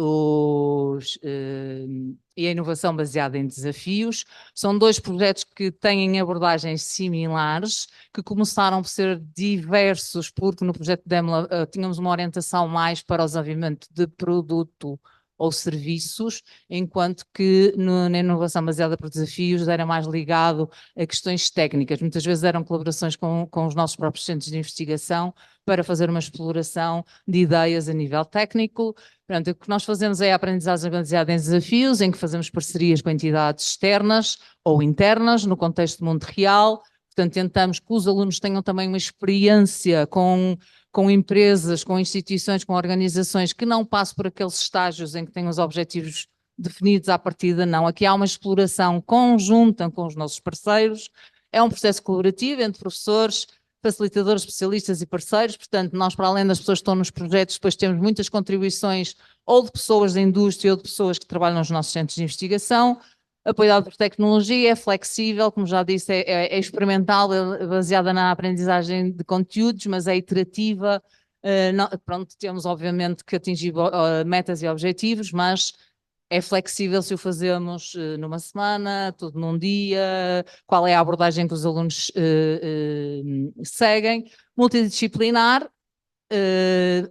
a inovação baseada em desafios. São dois projetos que têm abordagens similares, que começaram por ser diversos, porque no projeto Démula tínhamos uma orientação mais para o desenvolvimento de produto ou serviços, enquanto que na inovação baseada por desafios era mais ligado a questões técnicas. Muitas vezes eram colaborações com os nossos próprios centros de investigação para fazer uma exploração de ideias a nível técnico. Portanto, o que nós fazemos é a aprendizagem baseada em desafios, em que fazemos parcerias com entidades externas ou internas, no contexto do mundo real. Portanto, tentamos que os alunos tenham também uma experiência com empresas, com instituições, com organizações que não passem por aqueles estágios em que têm os objetivos definidos à partida, não. Aqui há uma exploração conjunta com os nossos parceiros. É um processo colaborativo entre professores, facilitadores, especialistas e parceiros. Portanto, nós, para além das pessoas que estão nos projetos, depois temos muitas contribuições ou de pessoas da indústria ou de pessoas que trabalham nos nossos centros de investigação. Apoiado por tecnologia, é flexível, como já disse, é experimental, é baseada na aprendizagem de conteúdos, mas é iterativa. Pronto, temos obviamente que atingir metas e objetivos, mas é flexível se o fazemos numa semana, tudo num dia, qual é a abordagem que os alunos seguem. Multidisciplinar,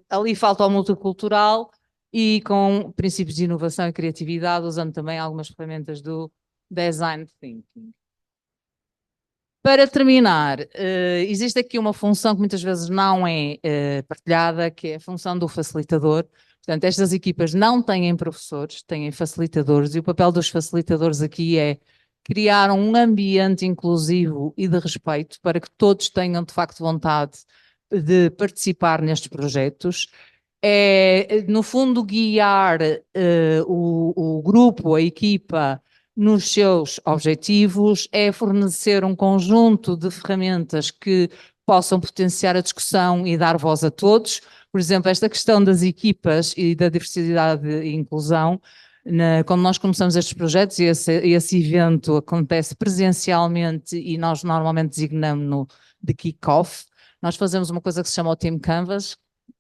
ali falta o multicultural e com princípios de inovação e criatividade, usando também algumas ferramentas do design thinking. Para terminar, existe aqui uma função que muitas vezes não é partilhada, que é a função do facilitador. Portanto, estas equipas não têm professores, têm facilitadores, e o papel dos facilitadores aqui é criar um ambiente inclusivo e de respeito para que todos tenham, de facto, vontade de participar nestes projetos. É, no fundo, guiar o grupo, a equipa, nos seus objetivos, é fornecer um conjunto de ferramentas que possam potenciar a discussão e dar voz a todos. Por exemplo, esta questão das equipas e da diversidade e inclusão, quando nós começamos estes projetos, e esse evento acontece presencialmente e nós normalmente designamos-no de kick-off, nós fazemos uma coisa que se chama o Team Canvas,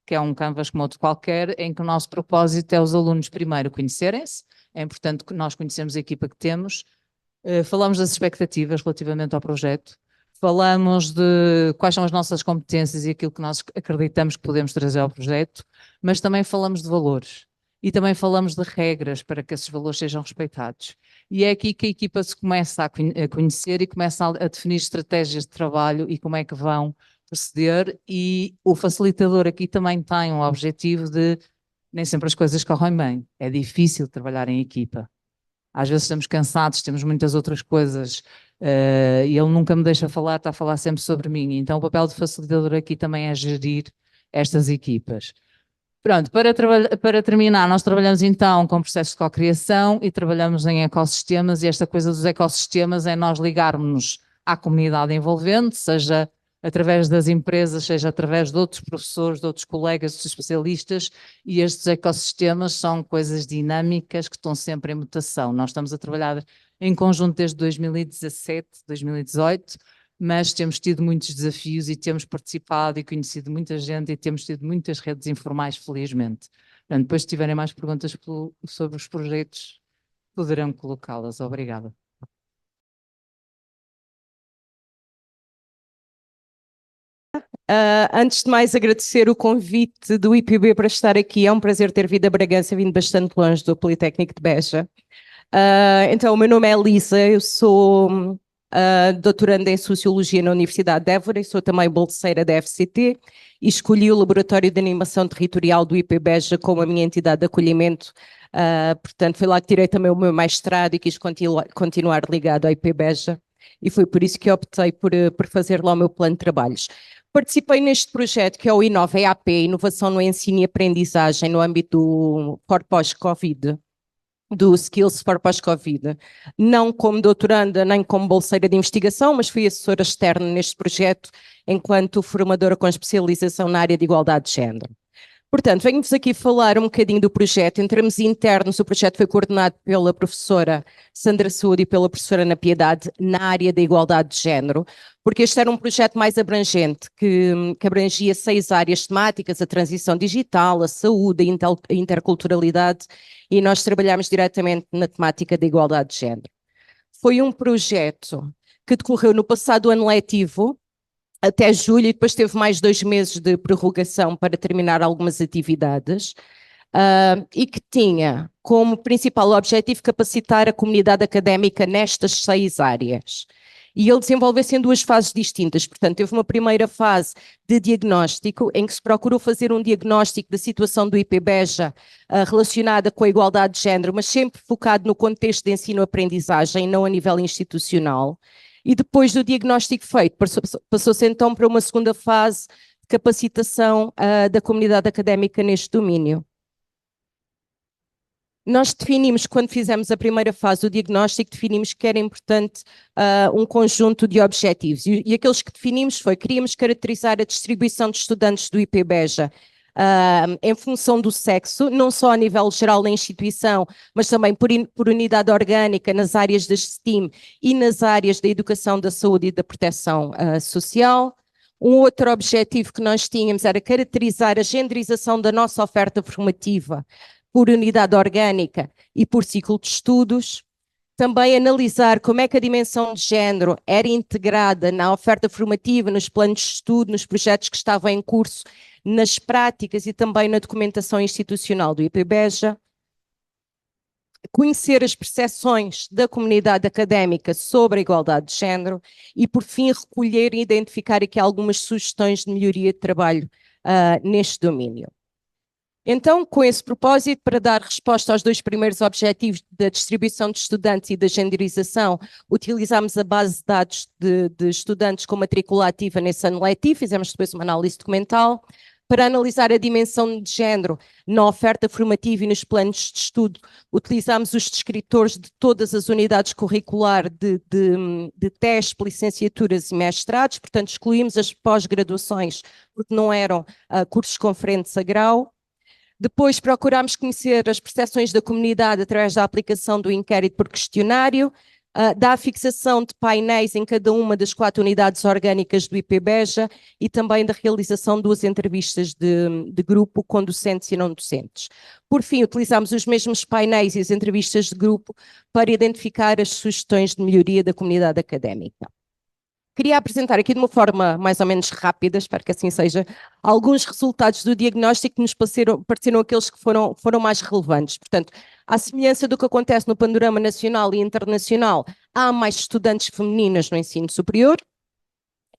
que é um canvas como outro qualquer, em que o nosso propósito é os alunos primeiro conhecerem-se, é importante que nós conhecemos a equipa que temos, falamos das expectativas relativamente ao projeto, falamos de quais são as nossas competências e aquilo que nós acreditamos que podemos trazer ao projeto, mas também falamos de valores e também falamos de regras para que esses valores sejam respeitados. E é aqui que a equipa se começa a conhecer e começa a definir estratégias de trabalho e como é que vão proceder, e o facilitador aqui também tem um objetivo de nem sempre as coisas correm bem, é difícil trabalhar em equipa. Às vezes estamos cansados, temos muitas outras coisas e ele nunca me deixa falar, está a falar sempre sobre mim. Então o papel do facilitador aqui também é gerir estas equipas. Pronto, para terminar, nós trabalhamos então com processos de cocriação e trabalhamos em ecossistemas, e esta coisa dos ecossistemas é nós ligarmos-nos à comunidade envolvente, seja através das empresas, seja através de outros professores, de outros colegas, de especialistas, e estes ecossistemas são coisas dinâmicas que estão sempre em mutação. Nós estamos a trabalhar em conjunto desde 2017, 2018, mas temos tido muitos desafios e temos participado e conhecido muita gente e temos tido muitas redes informais, felizmente. Portanto, depois, se tiverem mais perguntas sobre os projetos, poderão colocá-las. Obrigada. Antes de mais, agradecer o convite do IPB para estar aqui. É um prazer ter vindo a Bragança, vindo bastante longe do Politécnico de Beja. Então, o meu nome é Elisa, eu sou doutoranda em Sociologia na Universidade de Évora e sou também bolseira da FCT e escolhi o Laboratório de Animação Territorial do IP Beja como a minha entidade de acolhimento. Portanto, foi lá que tirei também o meu mestrado e quis continuar ligado ao IP Beja, e foi por isso que optei por fazer lá o meu plano de trabalhos. Participei neste projeto que é o Inova EAP, Inovação no Ensino e Aprendizagem no âmbito do For Pós-Covid, do Skills for Pós-Covid, não como doutoranda nem como bolseira de investigação, mas fui assessora externa neste projeto enquanto formadora com especialização na área de igualdade de género. Portanto, venho-vos aqui falar um bocadinho do projeto. Em termos internos, o projeto foi coordenado pela professora Sandra Saúde e pela professora Ana Piedade na área da igualdade de género, porque este era um projeto mais abrangente, que abrangia 6 áreas temáticas: a transição digital, a saúde, a interculturalidade, e nós trabalhámos diretamente na temática da igualdade de género. Foi um projeto que decorreu no passado ano letivo, até julho, e depois teve mais 2 meses de prorrogação para terminar algumas atividades, e que tinha como principal objetivo capacitar a comunidade académica nestas 6 áreas. E ele desenvolveu-se em duas fases distintas. Portanto, teve uma primeira fase de diagnóstico, em que se procurou fazer um diagnóstico da situação do IPBEJA relacionada com a igualdade de género, mas sempre focado no contexto de ensino-aprendizagem, não a nível institucional. E depois do diagnóstico feito, passou-se então para uma segunda fase de capacitação da comunidade académica neste domínio. Nós definimos, quando fizemos a primeira fase do diagnóstico, definimos que era importante um conjunto de objetivos. E aqueles que definimos queríamos caracterizar a distribuição de estudantes do IPBEJA em função do sexo, não só a nível geral da instituição, mas também por unidade orgânica nas áreas da STEAM e nas áreas da educação, da saúde e da proteção social. Um outro objetivo que nós tínhamos era caracterizar a genderização da nossa oferta formativa por unidade orgânica e por ciclo de estudos. Também analisar como é que a dimensão de género era integrada na oferta formativa, nos planos de estudo, nos projetos que estavam em curso, nas práticas e também na documentação institucional do IPBEJA. Conhecer as percepções da comunidade académica sobre a igualdade de género e, por fim, recolher e identificar aqui algumas sugestões de melhoria de trabalho neste domínio. Então, com esse propósito, para dar resposta aos dois primeiros objetivos da distribuição de estudantes e da genderização, utilizámos a base de dados de estudantes com matrícula ativa nesse ano letivo, fizemos depois uma análise documental. Para analisar a dimensão de género na oferta formativa e nos planos de estudo, utilizámos os descritores de todas as unidades curriculares de TESP, licenciaturas e mestrados, portanto excluímos as pós-graduações, porque não eram cursos conferentes a grau. Depois procurámos conhecer as percepções da comunidade através da aplicação do inquérito por questionário, da fixação de painéis em cada uma das 4 unidades orgânicas do IPBEJA e também da realização de 2 entrevistas de grupo com docentes e não docentes. Por fim, utilizámos os mesmos painéis e as entrevistas de grupo para identificar as sugestões de melhoria da comunidade académica. Queria apresentar aqui de uma forma mais ou menos rápida, espero que assim seja, alguns resultados do diagnóstico que nos pareceram aqueles que foram mais relevantes. Portanto, à semelhança do que acontece no panorama nacional e internacional, há mais estudantes femininas no ensino superior,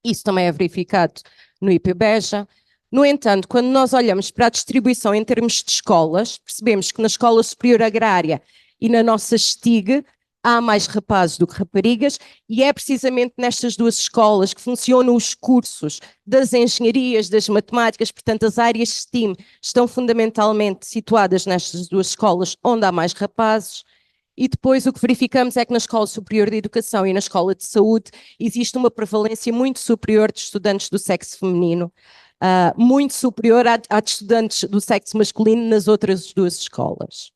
isso também é verificado no IPBEJA. No entanto, quando nós olhamos para a distribuição em termos de escolas, percebemos que na Escola Superior Agrária e na nossa STIG, há mais rapazes do que raparigas, e é precisamente nestas 2 escolas que funcionam os cursos das engenharias, das matemáticas, portanto as áreas STEAM estão fundamentalmente situadas nestas 2 escolas onde há mais rapazes. E depois o que verificamos é que na Escola Superior de Educação e na Escola de Saúde existe uma prevalência muito superior de estudantes do sexo feminino, muito superior à de estudantes do sexo masculino nas outras 2 escolas.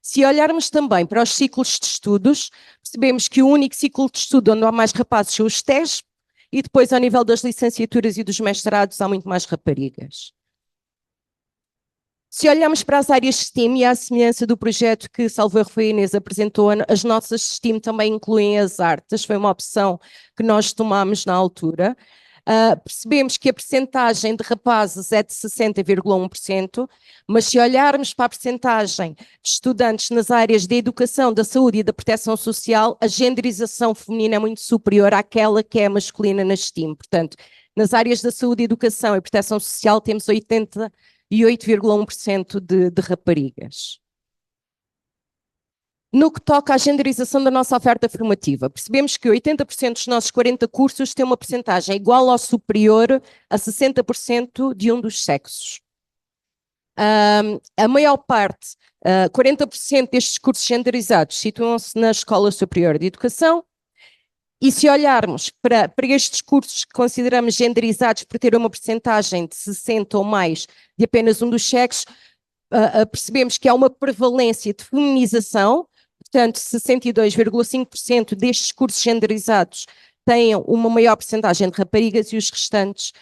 Se olharmos também para os ciclos de estudos, percebemos que o único ciclo de estudo onde há mais rapazes são os TESP e depois ao nível das licenciaturas e dos mestrados há muito mais raparigas. Se olharmos para as áreas STEAM e à semelhança do projeto que salvo erro foi a Inês apresentou, as nossas STEAM também incluem as artes, foi uma opção que nós tomámos na altura. Percebemos que a percentagem de rapazes é de 60,1%, mas se olharmos para a percentagem de estudantes nas áreas da educação, da saúde e da proteção social, a genderização feminina é muito superior àquela que é masculina na STEAM. Portanto, nas áreas da saúde, educação e proteção social temos 88,1% de raparigas. No que toca à genderização da nossa oferta formativa, percebemos que 80% dos nossos 40 cursos têm uma percentagem igual ou superior a 60% de um dos sexos. A maior parte, 40% destes cursos genderizados situam-se na Escola Superior de Educação, e se olharmos para estes cursos que consideramos genderizados por ter uma percentagem de 60% ou mais de apenas um dos sexos, percebemos que há uma prevalência de feminização. Portanto, 62,5% destes cursos genderizados têm uma maior percentagem de raparigas e os restantes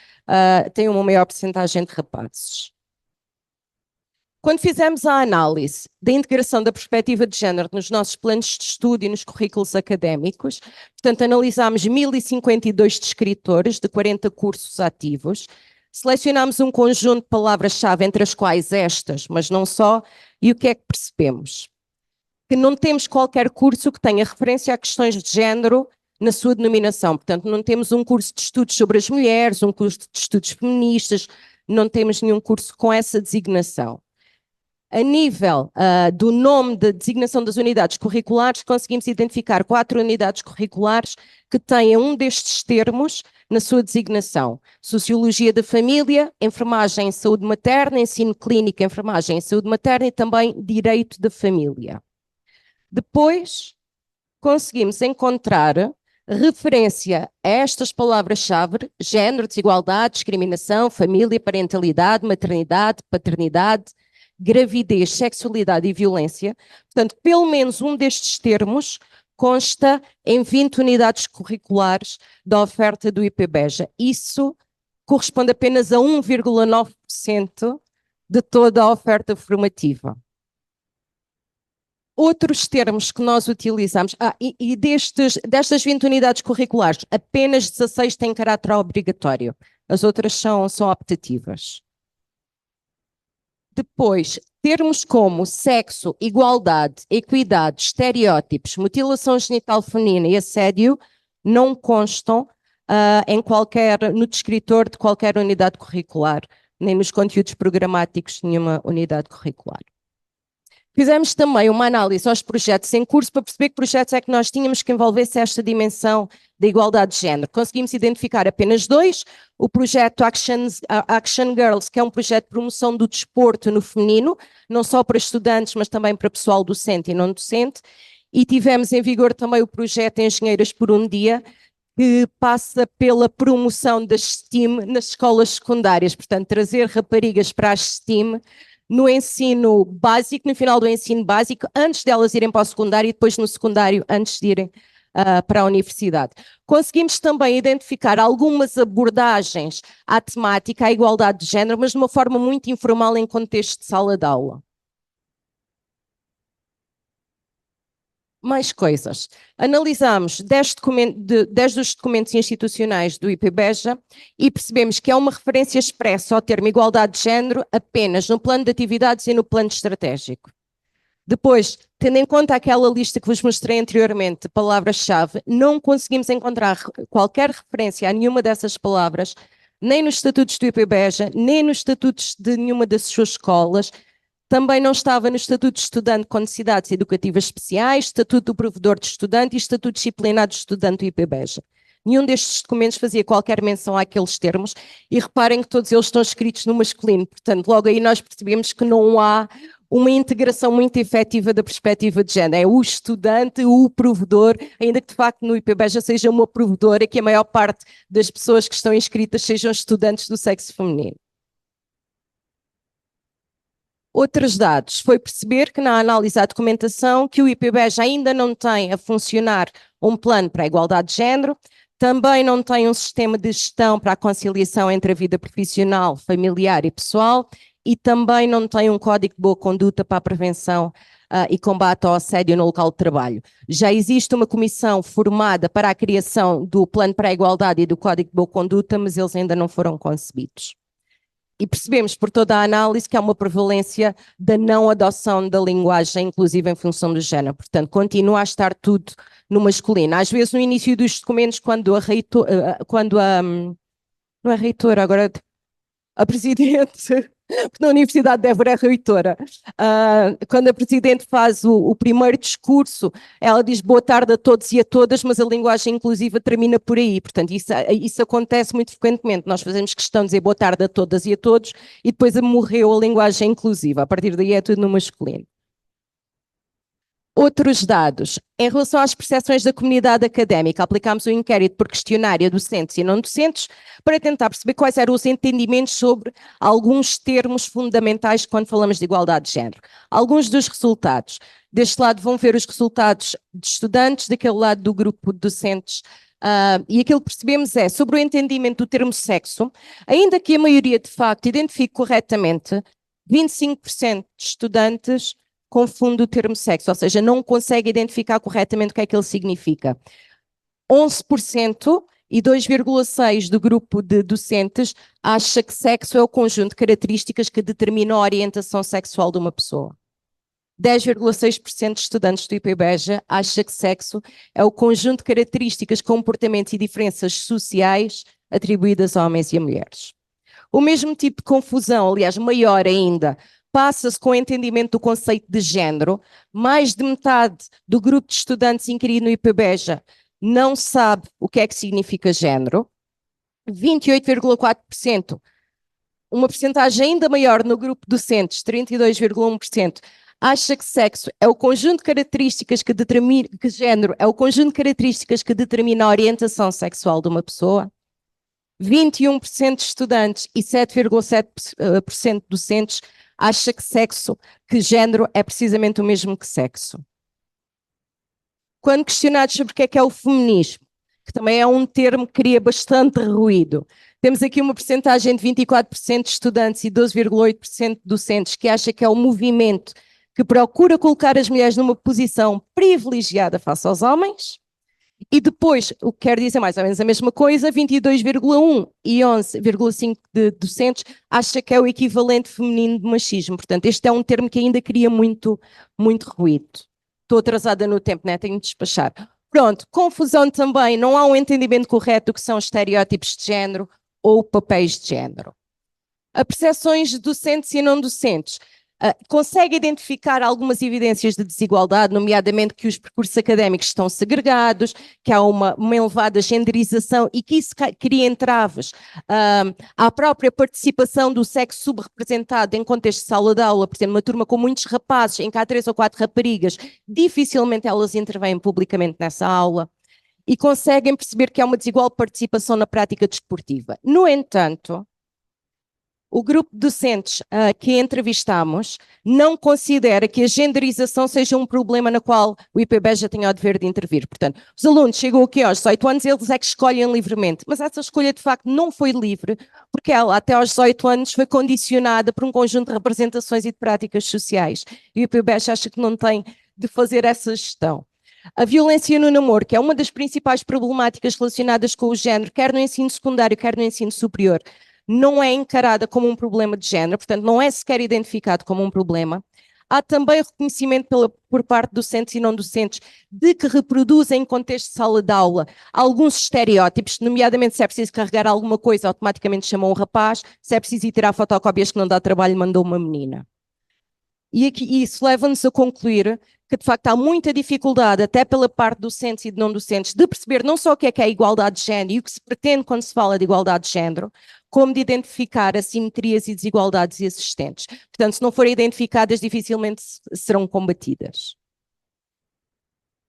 têm uma maior percentagem de rapazes. Quando fizemos a análise da integração da perspectiva de género nos nossos planos de estudo e nos currículos académicos, portanto, analisámos 1052 descritores de 40 cursos ativos, selecionámos um conjunto de palavras-chave, entre as quais estas, mas não só, e o que é que percebemos? Que não temos qualquer curso que tenha referência a questões de género na sua denominação. Portanto, não temos um curso de estudos sobre as mulheres, um curso de estudos feministas, não temos nenhum curso com essa designação. A nível do nome de designação das unidades curriculares, conseguimos identificar 4 unidades curriculares que têm um destes termos na sua designação. Sociologia da família, enfermagem em saúde materna, ensino clínico, enfermagem em saúde materna e também direito da família. Depois, conseguimos encontrar referência a estas palavras-chave: género, desigualdade, discriminação, família, parentalidade, maternidade, paternidade, gravidez, sexualidade e violência. Portanto, pelo menos um destes termos consta em 20 unidades curriculares da oferta do IPBEJA. Isso corresponde apenas a 1,9% de toda a oferta formativa. Outros termos que nós utilizamos, destas 20 unidades curriculares, apenas 16 têm caráter obrigatório, as outras são optativas. Depois, termos como sexo, igualdade, equidade, estereótipos, mutilação genital feminina e assédio não constam no descritor de qualquer unidade curricular, nem nos conteúdos programáticos de nenhuma unidade curricular. Fizemos também uma análise aos projetos em curso para perceber que projetos é que nós tínhamos que envolvesse esta dimensão da igualdade de género. Conseguimos identificar apenas 2, o projeto Action Girls, que é um projeto de promoção do desporto no feminino, não só para estudantes, mas também para pessoal docente e não docente, e tivemos em vigor também o projeto Engenheiras por um Dia, que passa pela promoção das STEAM nas escolas secundárias, portanto, trazer raparigas para as STEAM no ensino básico, no final do ensino básico, antes delas irem para o secundário e depois no secundário, antes de irem para a universidade. Conseguimos também identificar algumas abordagens à temática, à igualdade de género, mas de uma forma muito informal em contexto de sala de aula. Mais coisas. Analisamos 10 dos documentos institucionais do IPBEJA e percebemos que há uma referência expressa ao termo igualdade de género apenas no plano de atividades e no plano estratégico. Depois, tendo em conta aquela lista que vos mostrei anteriormente de palavras-chave, não conseguimos encontrar qualquer referência a nenhuma dessas palavras, nem nos estatutos do IPBEJA, nem nos estatutos de nenhuma das suas escolas. Também não estava no Estatuto de Estudante com Necessidades Educativas Especiais, Estatuto do Provedor de Estudante e Estatuto Disciplinar de Estudante do IPBEJA. Nenhum destes documentos fazia qualquer menção àqueles termos e reparem que todos eles estão escritos no masculino. Portanto, logo aí nós percebemos que não há uma integração muito efetiva da perspectiva de género. É o estudante, o provedor, ainda que de facto no IPBEJA seja uma provedora, que a maior parte das pessoas que estão inscritas sejam estudantes do sexo feminino. Outros dados, foi perceber que na análise à documentação que o IPBEJA ainda não tem a funcionar um plano para a igualdade de género, também não tem um sistema de gestão para a conciliação entre a vida profissional, familiar e pessoal e também não tem um código de boa conduta para a prevenção e combate ao assédio no local de trabalho. Já existe uma comissão formada para a criação do plano para a igualdade e do código de boa conduta, mas eles ainda não foram concebidos. E percebemos por toda a análise que há uma prevalência da não adoção da linguagem inclusiva em função do género. Portanto, continua a estar tudo no masculino. Às vezes, no início dos documentos, quando não é reitora, agora a presidente da Universidade de Évora é reitora. Quando a presidente faz o primeiro discurso, ela diz boa tarde a todos e a todas, mas a linguagem inclusiva termina por aí. Portanto, isso acontece muito frequentemente. Nós fazemos questão de dizer boa tarde a todas e a todos e depois morreu a linguagem inclusiva. A partir daí é tudo no masculino. Outros dados. Em relação às percepções da comunidade académica, aplicámos um inquérito por questionário a docentes e não docentes para tentar perceber quais eram os entendimentos sobre alguns termos fundamentais quando falamos de igualdade de género. Alguns dos resultados. Deste lado vão ver os resultados de estudantes, daquele lado do grupo de docentes. E aquilo que percebemos é, sobre o entendimento do termo sexo, ainda que a maioria de facto identifique corretamente, 25% de estudantes confunde o termo sexo, ou seja, não consegue identificar corretamente o que é que ele significa. 11% e 2,6% do grupo de docentes acha que sexo é o conjunto de características que determinam a orientação sexual de uma pessoa. 10,6% de estudantes do IPBEJA acha que sexo é o conjunto de características, comportamentos e diferenças sociais atribuídas a homens e a mulheres. O mesmo tipo de confusão, aliás, maior ainda, passa-se com o entendimento do conceito de género. Mais de metade do grupo de estudantes inquirido no IPBEJA não sabe o que é que significa género. 28,4%, uma percentagem ainda maior no grupo de docentes, 32,1%, acha que sexo é o conjunto de características que determina, que género é o conjunto de características que determina a orientação sexual de uma pessoa. 21% de estudantes e 7,7% de docentes acha que género é precisamente o mesmo que sexo. Quando questionados sobre o que é o feminismo, que também é um termo que cria bastante ruído, temos aqui uma percentagem de 24% de estudantes e 12,8% de docentes que acha que é o movimento que procura colocar as mulheres numa posição privilegiada face aos homens. E depois, o que quer dizer mais ou menos a mesma coisa, 22,1% e 11,5% de docentes acha que é o equivalente feminino de machismo. Portanto, este é um termo que ainda cria muito ruído. Estou atrasada no tempo, né? Tenho de despachar. Pronto, confusão também, não há um entendimento correto do que são estereótipos de género ou papéis de género. A percepções de docentes e não docentes. Consegue identificar algumas evidências de desigualdade, nomeadamente que os percursos académicos estão segregados, que há uma elevada genderização e que isso cria entraves à própria participação do sexo subrepresentado em contexto de sala de aula. Por exemplo, uma turma com muitos rapazes, em que há 3 ou 4 raparigas, dificilmente elas intervêm publicamente nessa aula. E conseguem perceber que há uma desigual participação na prática desportiva. No entanto, o grupo de docentes que entrevistamos não considera que a genderização seja um problema na qual o IPBEJA tenha o dever de intervir. Portanto, os alunos chegam aqui aos 18 anos, eles é que escolhem livremente, mas essa escolha de facto não foi livre, porque ela até aos 18 anos foi condicionada por um conjunto de representações e de práticas sociais. E o IPBEJA acha que não tem de fazer essa gestão. A violência no namoro, que é uma das principais problemáticas relacionadas com o género, quer no ensino secundário, quer no ensino superior, não é encarada como um problema de género, portanto não é sequer identificado como um problema. Há também reconhecimento por parte de docentes e não docentes de que reproduzem em contexto de sala de aula alguns estereótipos, nomeadamente se é preciso carregar alguma coisa, automaticamente chamam um rapaz, se é preciso ir tirar fotocópias que não dá trabalho, mandou uma menina. E aqui, isso leva-nos a concluir que, de facto, há muita dificuldade, até pela parte de docentes e de não docentes, de perceber não só o que é a igualdade de género e o que se pretende quando se fala de igualdade de género, como de identificar assimetrias e desigualdades existentes. Portanto, se não forem identificadas, dificilmente serão combatidas.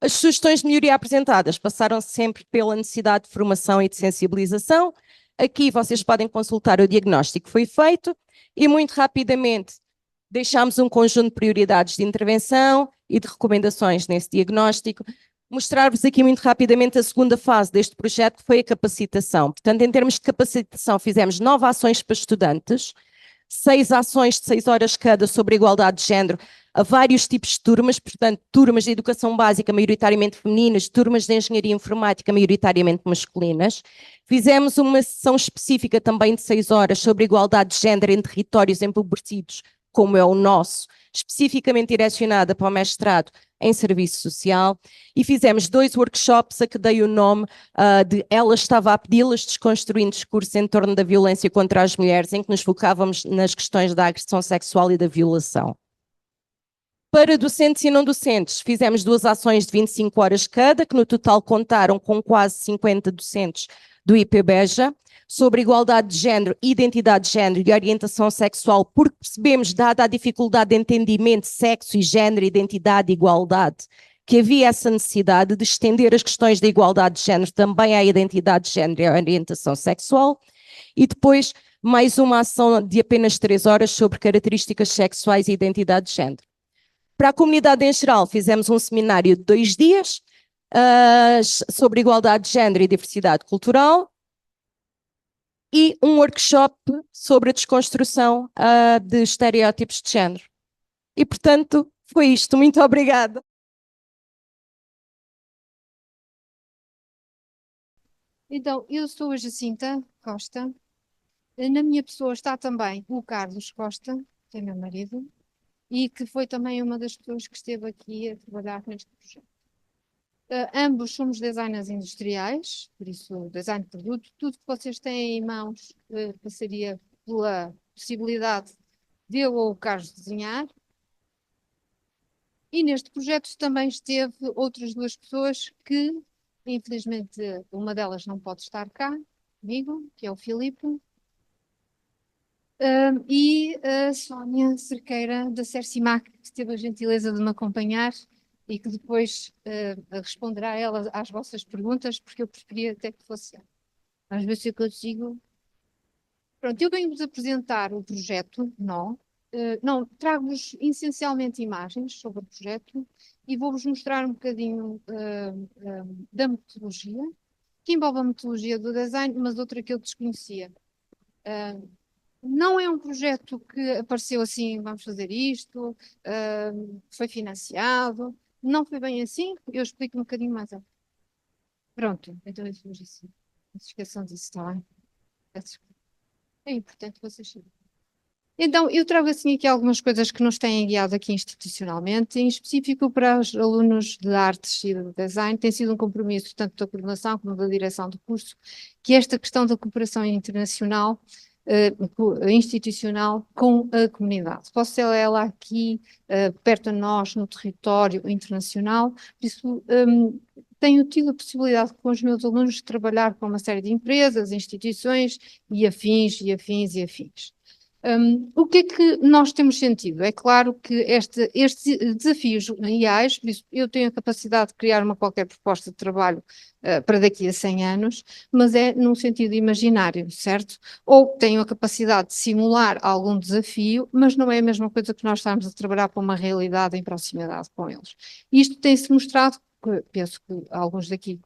As sugestões de melhoria apresentadas passaram sempre pela necessidade de formação e de sensibilização. Aqui vocês podem consultar o diagnóstico que foi feito e, muito rapidamente, deixámos um conjunto de prioridades de intervenção e de recomendações nesse diagnóstico. Mostrar-vos aqui muito rapidamente a segunda fase deste projeto, que foi a capacitação. Portanto, em termos de capacitação, fizemos 9 ações para estudantes, 6 ações de 6 horas cada sobre igualdade de género, a vários tipos de turmas, portanto, turmas de educação básica, maioritariamente femininas, turmas de engenharia informática, maioritariamente masculinas. Fizemos uma sessão específica também de 6 horas sobre igualdade de género em territórios empobrecidos, como é o nosso, especificamente direcionada para o mestrado em Serviço Social, e fizemos 2 workshops a que dei o nome de Ela Estava a Pedi-las, desconstruindo discurso em torno da violência contra as mulheres, em que nos focávamos nas questões da agressão sexual e da violação. Para docentes e não docentes, fizemos 2 ações de 25 horas cada, que no total contaram com quase 50 docentes do IPBEJA, sobre igualdade de género, identidade de género e orientação sexual, porque percebemos, dada a dificuldade de entendimento de sexo e género, identidade e igualdade, que havia essa necessidade de estender as questões da igualdade de género também à identidade de género e à orientação sexual. E depois, mais uma ação de apenas 3 horas sobre características sexuais e identidade de género. Para a comunidade em geral, fizemos um seminário de 2 dias sobre igualdade de género e diversidade cultural, e um workshop sobre a desconstrução de estereótipos de género. E, portanto, foi isto. Muito obrigada. Então, eu sou a Jacinta Costa. Na minha pessoa está também o Carlos Costa, que é meu marido. e que foi também uma das pessoas que esteve aqui a trabalhar neste projeto. Ambos somos designers industriais, por isso design de produto, tudo que vocês têm em mãos passaria pela possibilidade de eu ou o Carlos desenhar. E neste projeto também esteve outras duas pessoas que, infelizmente, uma delas não pode estar cá comigo, que é o Filipe, e a Sónia Cerqueira, da Cercimac, que teve a gentileza de me acompanhar e que depois responderá ela às vossas perguntas, porque eu preferia até que fosse ela. Às vezes eu consigo. Pronto, eu venho-vos apresentar o projeto, não. Não, trago-vos essencialmente imagens sobre o projeto e vou-vos mostrar um bocadinho da metodologia, que envolve a metodologia do design, mas outra que eu desconhecia. Não é um projeto que apareceu assim, vamos fazer isto, foi financiado, não foi bem assim, eu explico um bocadinho mais. Pronto, então eu fiz isso. Não se esqueçam disso, está bem? É importante vocês saberem. Então, eu trago assim aqui algumas coisas que nos têm guiado aqui institucionalmente, em específico para os alunos de artes e de design, tem sido um compromisso tanto da coordenação como da direção do curso, que esta questão da cooperação internacional, institucional com a comunidade. Posso ter ela aqui, perto de nós, no território internacional, por isso tenho tido a possibilidade com os meus alunos de trabalhar com uma série de empresas, instituições e afins, e afins, e afins. O que é que nós temos sentido? É claro que estes desafios reais, por isso eu tenho a capacidade de criar uma qualquer proposta de trabalho para daqui a 100 anos, mas é num sentido imaginário, certo? Ou tenho a capacidade de simular algum desafio, mas não é a mesma coisa que nós estarmos a trabalhar para uma realidade em proximidade com eles. Isto tem-se mostrado, penso que alguns daqui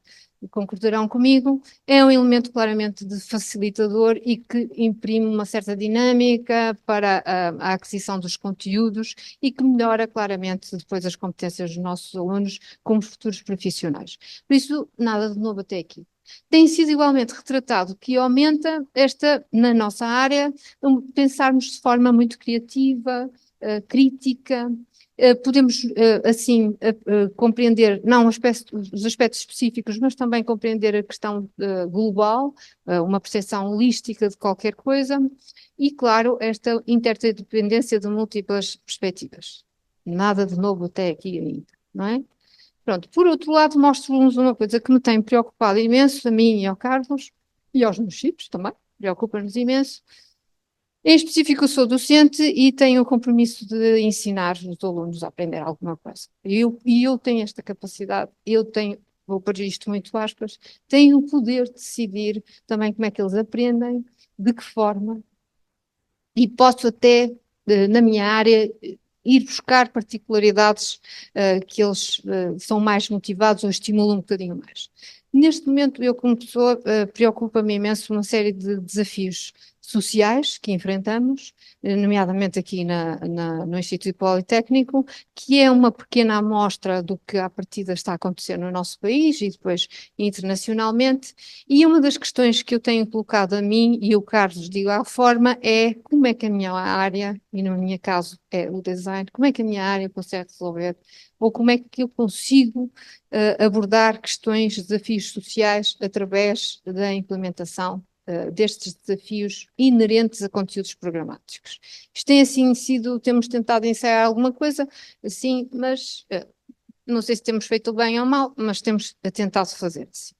concordarão comigo, é um elemento claramente de facilitador e que imprime uma certa dinâmica para a aquisição dos conteúdos e que melhora claramente depois as competências dos nossos alunos como futuros profissionais. Por isso, nada de novo até aqui. Tem sido igualmente retratado que aumenta na nossa área, pensarmos de forma muito criativa, crítica. Podemos, assim, compreender, não os aspectos específicos, mas também compreender a questão global, uma percepção holística de qualquer coisa, e, claro, esta interdependência de múltiplas perspectivas. Nada de novo até aqui ainda, não é? Pronto, por outro lado, mostro-vos uma coisa que me tem preocupado imenso, a mim e ao Carlos, e aos meus filhos também, preocupa-nos imenso. Em específico, eu sou docente e tenho o compromisso de ensinar os alunos a aprender alguma coisa. E eu tenho esta capacidade, vou pôr isto muito aspas, tenho o poder de decidir também como é que eles aprendem, de que forma, e posso até, na minha área, ir buscar particularidades que eles são mais motivados ou estimulam um bocadinho mais. Neste momento, eu como pessoa, preocupa-me imenso uma série de desafios sociais que enfrentamos, nomeadamente aqui no Instituto Politécnico, que é uma pequena amostra do que à partida está a acontecer no nosso país e depois internacionalmente, e uma das questões que eu tenho colocado a mim e o Carlos de igual forma é como é que a minha área, e no meu caso é o design, como é que a minha área consegue resolver, ou como é que eu consigo abordar questões, desafios sociais através da implementação destes desafios inerentes a conteúdos programáticos. Isto tem assim sido, temos tentado ensaiar alguma coisa, assim, mas não sei se temos feito bem ou mal, mas temos tentado fazer assim.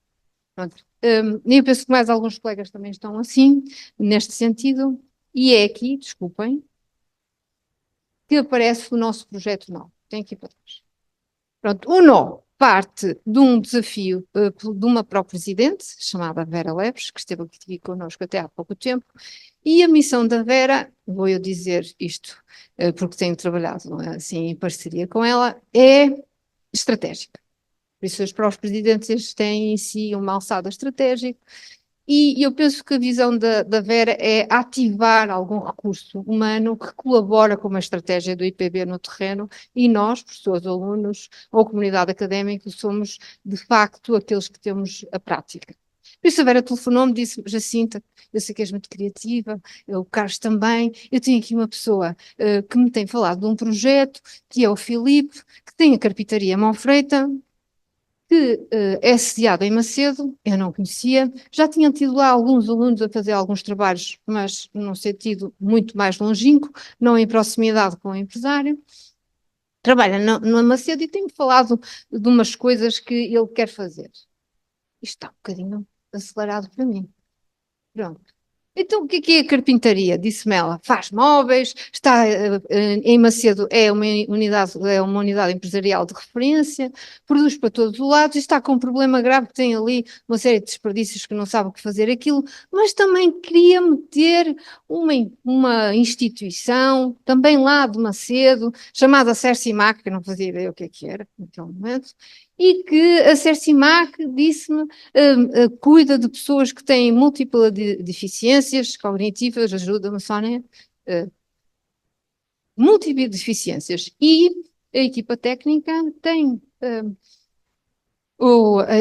Eu penso que mais alguns colegas também estão assim, neste sentido, e é aqui, desculpem, que aparece o nosso projeto não. Tem aqui para trás. Pronto, o nó parte de um desafio de uma pró-presidente, chamada Vera Leves, que esteve aqui connosco até há pouco tempo, e a missão da Vera, vou eu dizer isto, porque tenho trabalhado assim em parceria com ela, é estratégica. Por isso, os pró-presidentes têm em si uma alçada estratégica. E eu penso que a visão da Vera é ativar algum recurso humano que colabora com uma estratégia do IPB no terreno e nós, professores, alunos ou comunidade académica, somos de facto aqueles que temos a prática. Por isso a Vera telefonou-me, disse: Jacinta, eu sei que és muito criativa, o Carlos também, eu tenho aqui uma pessoa que me tem falado de um projeto, que é o Filipe, que tem a carpintaria Mão Freita, que é sediado em Macedo, eu não conhecia, já tinham tido lá alguns alunos a fazer alguns trabalhos, mas num sentido muito mais longínquo, não em proximidade com o empresário. Trabalha no Macedo e tem-me falado de umas coisas que ele quer fazer. Isto está um bocadinho acelerado para mim. Pronto. Então, o que é a carpintaria? Disse-me ela. Faz móveis, está em Macedo, é uma unidade empresarial de referência, produz para todos os lados e está com um problema grave, que tem ali uma série de desperdícios que não sabe o que fazer aquilo, mas também queria meter uma instituição, também lá de Macedo, chamada Cercimac, que eu não fazia ideia o que era naquele momento, e que a Cercimac disse-me cuida de pessoas que têm múltiplas deficiências cognitivas, ajuda-me, Sónia, múltiplas deficiências. E a equipa técnica tem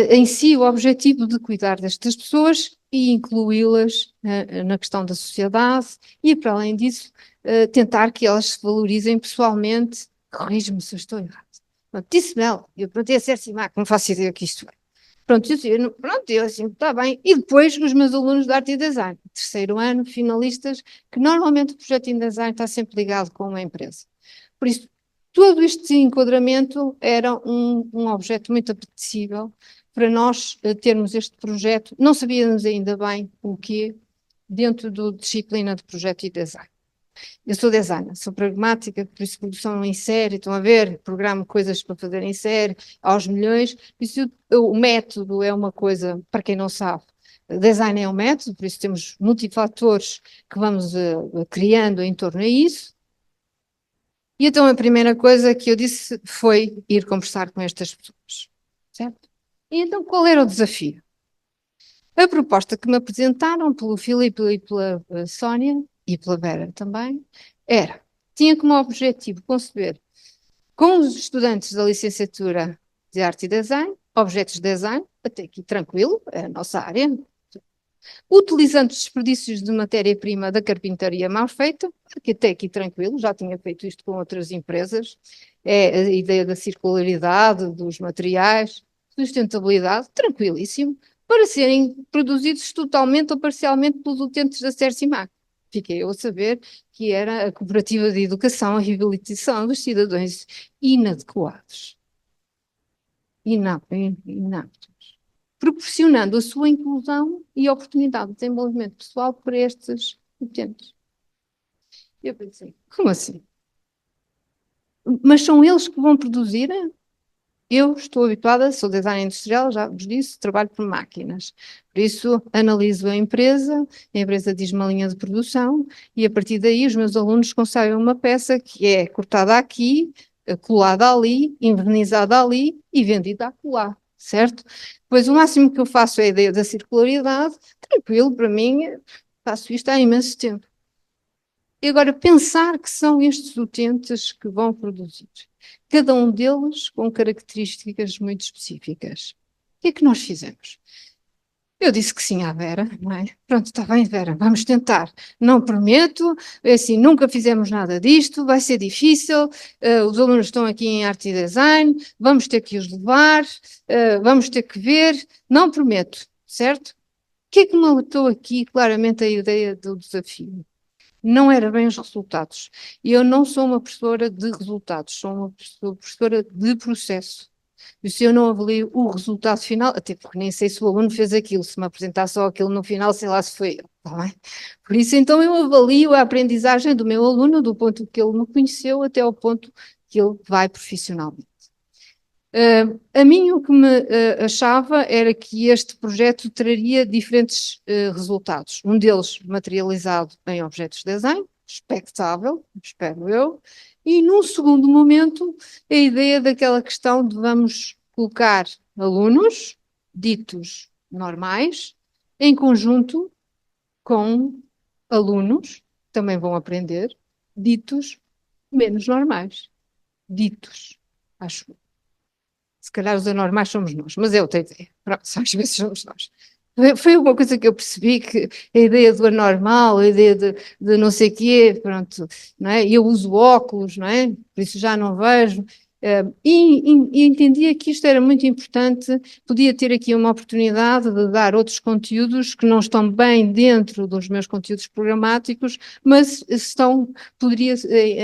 em si o objetivo de cuidar destas pessoas e incluí-las na questão da sociedade e, para além disso, tentar que elas se valorizem pessoalmente. Corrige-me se eu estou errado. Disse-me ela, eu perguntei a Cercimac, não faço ideia o que isto é. Pronto, eu assim, está bem. E depois os meus alunos de arte e design, terceiro ano, finalistas, que normalmente o projeto em design está sempre ligado com uma empresa. Por isso, todo este enquadramento era um objeto muito apetecível para nós termos este projeto. Não sabíamos ainda bem o quê dentro da disciplina de projeto e design. Eu sou designer, sou pragmática, por isso produção em série, estão a ver, programo coisas para fazer em série, aos milhões, por isso o método é uma coisa, para quem não sabe, design é um método, por isso temos multifatores que vamos criando em torno a isso. E então a primeira coisa que eu disse foi ir conversar com estas pessoas, certo? E então qual era o desafio? A proposta que me apresentaram pelo Filipe e pela Sónia, e pela Vera também, tinha como objetivo conceber com os estudantes da licenciatura de Arte e Design, objetos de design, até aqui tranquilo, é a nossa área, utilizando os desperdícios de matéria-prima da carpintaria mal feita, que até aqui tranquilo, já tinha feito isto com outras empresas, é a ideia da circularidade dos materiais, sustentabilidade, tranquilíssimo, para serem produzidos totalmente ou parcialmente pelos utentes da Cercimac. Fiquei eu a saber que era a Cooperativa de Educação e Reabilitação dos Cidadãos Inadequados. Inaptos. Proporcionando a sua inclusão e oportunidade de desenvolvimento pessoal para estes utentes. Eu pensei, como assim? Mas são eles que vão produzir? Eu estou habituada, sou designer industrial, já vos disse, trabalho por máquinas. Por isso, analiso a empresa diz-me uma linha de produção e a partir daí os meus alunos concebem uma peça que é cortada aqui, colada ali, envernizada ali e vendida acolá, certo? Pois o máximo que eu faço é a ideia da circularidade, tranquilo, para mim, faço isto há imenso tempo. E agora pensar que são estes utentes que vão produzir, cada um deles com características muito específicas. O que é que nós fizemos? Eu disse que sim à Vera, não é? Pronto, está bem, Vera, vamos tentar. Não prometo, é assim, nunca fizemos nada disto, vai ser difícil, os alunos estão aqui em arte e design, vamos ter que os levar, vamos ter que ver, não prometo, certo? O que é que me alertou aqui claramente a ideia do desafio? Não era bem os resultados. Eu não sou uma professora de resultados, sou uma professora de processo. E se eu não avalio o resultado final, até porque nem sei se o aluno fez aquilo, se me apresentar só aquilo no final, sei lá se foi ele, tá bem? Por isso, então, eu avalio a aprendizagem do meu aluno, do ponto que ele me conheceu até ao ponto que ele vai profissionalmente. A mim o que me achava era que este projeto traria diferentes resultados. Um deles materializado em objetos de design, expectável, espero eu, e num segundo momento a ideia daquela questão de vamos colocar alunos ditos normais em conjunto com alunos, que também vão aprender, ditos menos normais. Ditos, acho. Se calhar os anormais somos nós, mas é outra ideia. Pronto, às vezes somos nós. Foi uma coisa que eu percebi, que a ideia do anormal, a ideia de não sei quê, pronto, não é? Eu uso óculos, não é? Por isso já não vejo. E entendia que isto era muito importante, podia ter aqui uma oportunidade de dar outros conteúdos que não estão bem dentro dos meus conteúdos programáticos, mas poderia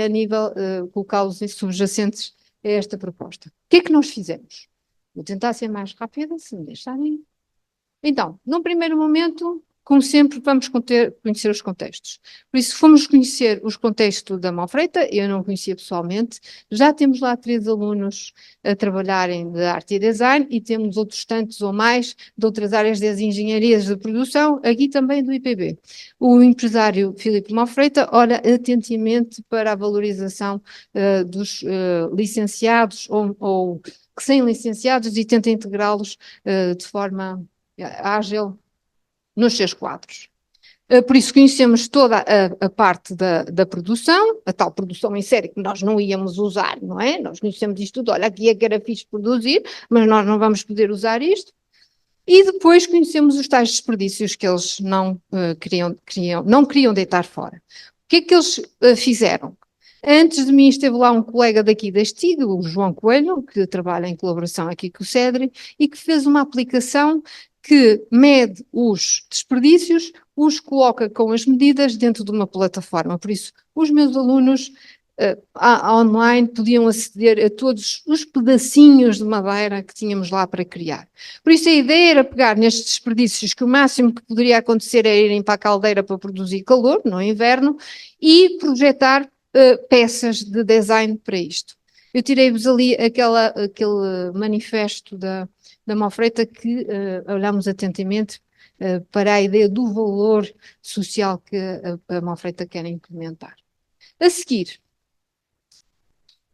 a nível, colocá-los em subjacentes a esta proposta. O que é que nós fizemos? Vou tentar ser mais rápida, se me deixarem. Então, num primeiro momento, como sempre, vamos conhecer os contextos. Por isso, fomos conhecer os contextos da Manfreita, eu não conhecia pessoalmente, já temos lá 3 alunos a trabalharem de arte e design e temos outros tantos ou mais de outras áreas das engenharias de produção, aqui também do IPB. O empresário Filipe Manfreita olha atentamente para a valorização dos licenciados ou recém-licenciados e tenta integrá-los de forma ágil nos seus quadros. Por isso conhecemos toda a parte da produção, a tal produção em série que nós não íamos usar, não é? Nós conhecemos isto tudo, olha, aqui é que era fixe produzir, mas nós não vamos poder usar isto. E depois conhecemos os tais desperdícios que eles não queriam deitar fora. O que é que eles fizeram? Antes de mim esteve lá um colega daqui da STIG, o João Coelho, que trabalha em colaboração aqui com o CEDRI, e que fez uma aplicação que mede os desperdícios, os coloca com as medidas dentro de uma plataforma. Por isso, os meus alunos online podiam aceder a todos os pedacinhos de madeira que tínhamos lá para criar. Por isso, a ideia era pegar nestes desperdícios, que o máximo que poderia acontecer era irem para a caldeira para produzir calor, no inverno, e projetar peças de design para isto. Eu tirei-vos ali aquele manifesto da Manfreita que olhamos atentamente para a ideia do valor social que a Manfreita quer implementar. A seguir,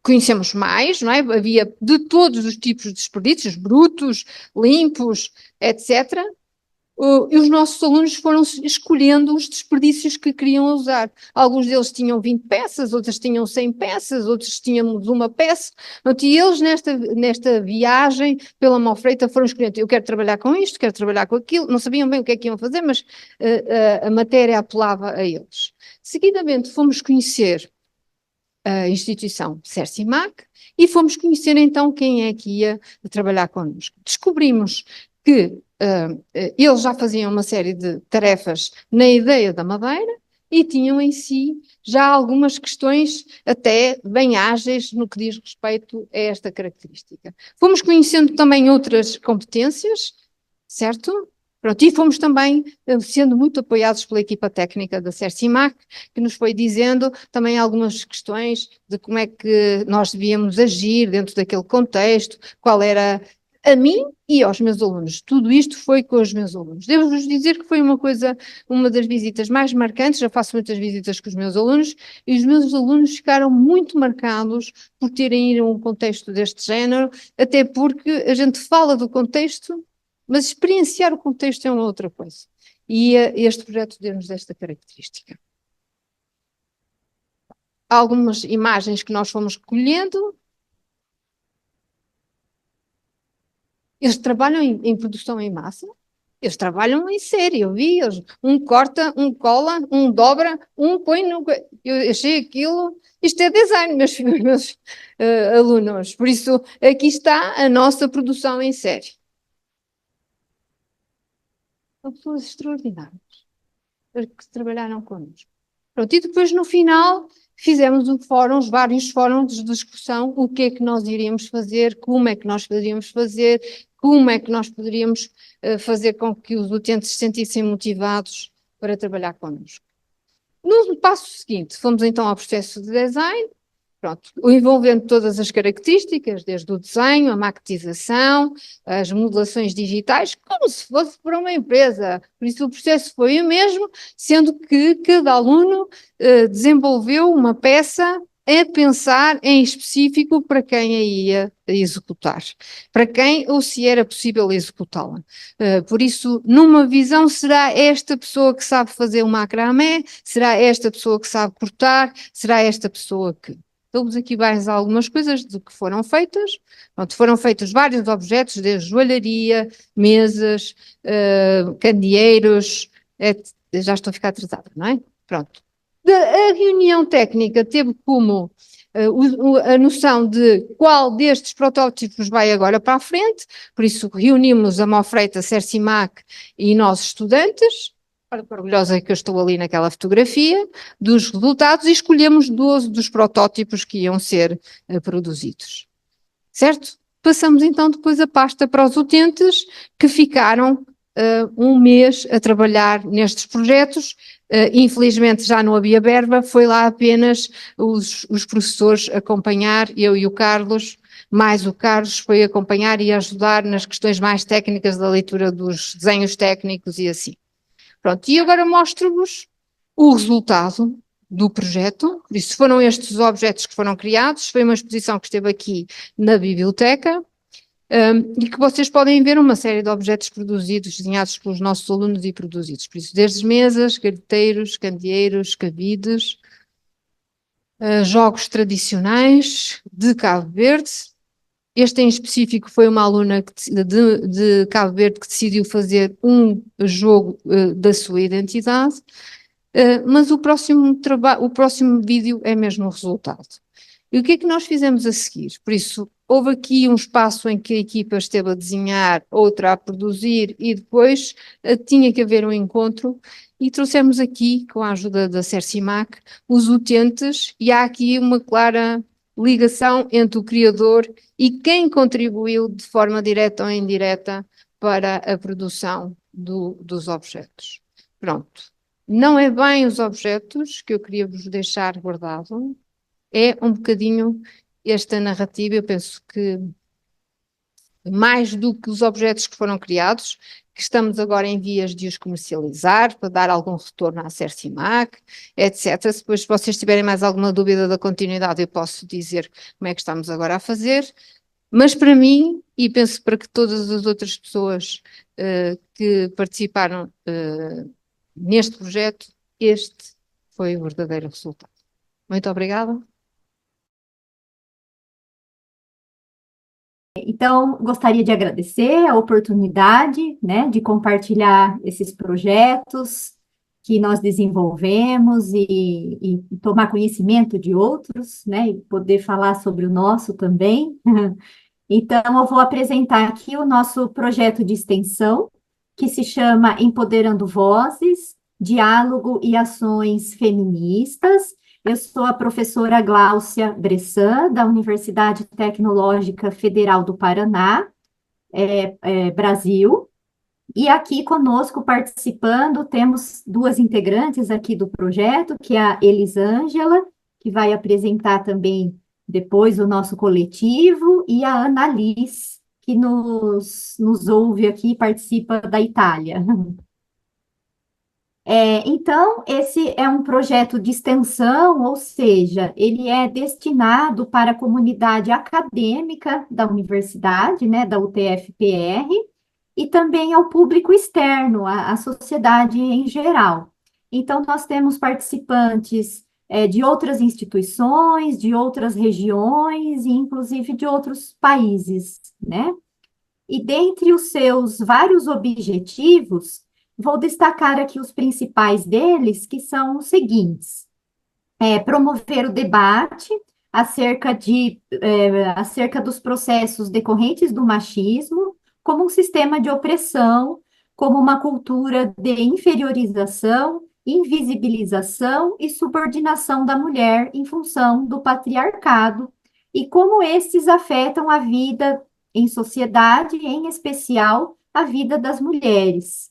conhecemos mais, não é? Havia de todos os tipos de desperdícios, brutos, limpos, etc. E os nossos alunos foram escolhendo os desperdícios que queriam usar. Alguns deles tinham 20 peças, outros tinham 100 peças, outros tínhamos uma peça. E eles, nesta viagem pela Manfreita, foram escolhendo: eu quero trabalhar com isto, quero trabalhar com aquilo. Não sabiam bem o que é que iam fazer, mas a matéria apelava a eles. Seguidamente, fomos conhecer a instituição CERCIMAC e fomos conhecer então quem é que ia trabalhar connosco. Descobrimos que eles já faziam uma série de tarefas na ideia da madeira e tinham em si já algumas questões até bem ágeis no que diz respeito a esta característica. Fomos conhecendo também outras competências, certo? Pronto, e fomos também sendo muito apoiados pela equipa técnica da CERCIMAC, que nos foi dizendo também algumas questões de como é que nós devíamos agir dentro daquele contexto, qual era a mim e aos meus alunos. Tudo isto foi com os meus alunos. Devo-vos dizer que foi uma das visitas mais marcantes. Já faço muitas visitas com os meus alunos e os meus alunos ficaram muito marcados por terem ido a um contexto deste género, até porque a gente fala do contexto, mas experienciar o contexto é uma outra coisa. E este projeto deu-nos esta característica. Há algumas imagens que nós fomos recolhendo. Eles trabalham em produção em massa, eles trabalham em série, eu vi, um corta, um cola, um dobra, um põe no... Eu achei aquilo, isto é design, meus alunos, por isso aqui está a nossa produção em série. São pessoas extraordinárias que trabalharam connosco. Pronto, e depois no final fizemos vários fóruns de discussão, o que é que nós iríamos fazer, como é que nós poderíamos fazer, como é que nós poderíamos fazer com que os utentes se sentissem motivados para trabalhar connosco. No passo seguinte, fomos então ao processo de design, pronto, envolvendo todas as características, desde o desenho, a maquetização, as modelações digitais, como se fosse para uma empresa. Por isso o processo foi o mesmo, sendo que cada aluno desenvolveu uma peça a pensar em específico para quem a ia executar, para quem ou se era possível executá-la. Por isso, numa visão, será esta pessoa que sabe fazer um macramé? Será esta pessoa que sabe cortar? Será esta pessoa que... Dou-vos aqui mais algumas coisas do que foram feitas. Pronto, foram feitos vários objetos, desde joalharia, mesas, candeeiros, já estou a ficar atrasada, não é? Pronto. A reunião técnica teve como a noção de qual destes protótipos vai agora para a frente, por isso reunimos a Mofreta, Cercimac e nós estudantes. Olha que orgulhosa que eu estou ali naquela fotografia, dos resultados, e escolhemos 12 dos protótipos que iam ser produzidos. Certo? Passamos então depois a pasta para os utentes, que ficaram um mês a trabalhar nestes projetos. Infelizmente já não havia verba, foi lá apenas os professores acompanhar, eu e o Carlos, mais o Carlos foi acompanhar e ajudar nas questões mais técnicas da leitura dos desenhos técnicos e assim. Pronto, e agora mostro-vos o resultado do projeto. Por isso foram estes os objetos que foram criados, foi uma exposição que esteve aqui na biblioteca, e que vocês podem ver uma série de objetos produzidos, desenhados pelos nossos alunos e produzidos. Por isso, desde mesas, gaveteiros, candeeiros, cabides, jogos tradicionais de Cabo Verde. Este em específico foi uma aluna de Cabo Verde que decidiu fazer um jogo da sua identidade, mas o próximo vídeo é mesmo o resultado. E o que é que nós fizemos a seguir? Por isso, houve aqui um espaço em que a equipa esteve a desenhar, outra a produzir e depois tinha que haver um encontro e trouxemos aqui, com a ajuda da Cercimac, os utentes, e há aqui uma clara ligação entre o criador e quem contribuiu de forma direta ou indireta para a produção dos objetos. Pronto. Não é bem os objetos que eu queria vos deixar guardado, é um bocadinho esta narrativa. Eu penso que mais do que os objetos que foram criados, que estamos agora em vias de os comercializar, para dar algum retorno à Cercimac, etc. Se depois vocês tiverem mais alguma dúvida da continuidade, eu posso dizer como é que estamos agora a fazer. Mas para mim, e penso para que todas as outras pessoas que participaram neste projeto, este foi o verdadeiro resultado. Muito obrigada. Então, gostaria de agradecer a oportunidade, né, de compartilhar esses projetos que nós desenvolvemos e tomar conhecimento de outros, né, e poder falar sobre o nosso também. Então, eu vou apresentar aqui o nosso projeto de extensão, que se chama Empoderando Vozes, Diálogo e Ações Feministas. Eu sou a professora Gláucia Bressan, da Universidade Tecnológica Federal do Paraná, Brasil. E aqui conosco, participando, temos duas integrantes aqui do projeto, que é a Elisângela, que vai apresentar também depois o nosso coletivo, e a Ana Liz, que nos ouve aqui e participa da Itália. Então, esse é um projeto de extensão, ou seja, ele é destinado para a comunidade acadêmica da universidade, né, da UTF-PR, e também ao público externo, à sociedade em geral. Então, nós temos participantes de outras instituições, de outras regiões, e inclusive de outros países, né? E dentre os seus vários objetivos, vou destacar aqui os principais deles, que são os seguintes: promover o debate acerca dos processos decorrentes do machismo, como um sistema de opressão, como uma cultura de inferiorização, invisibilização e subordinação da mulher em função do patriarcado, e como estes afetam a vida em sociedade, em especial a vida das mulheres.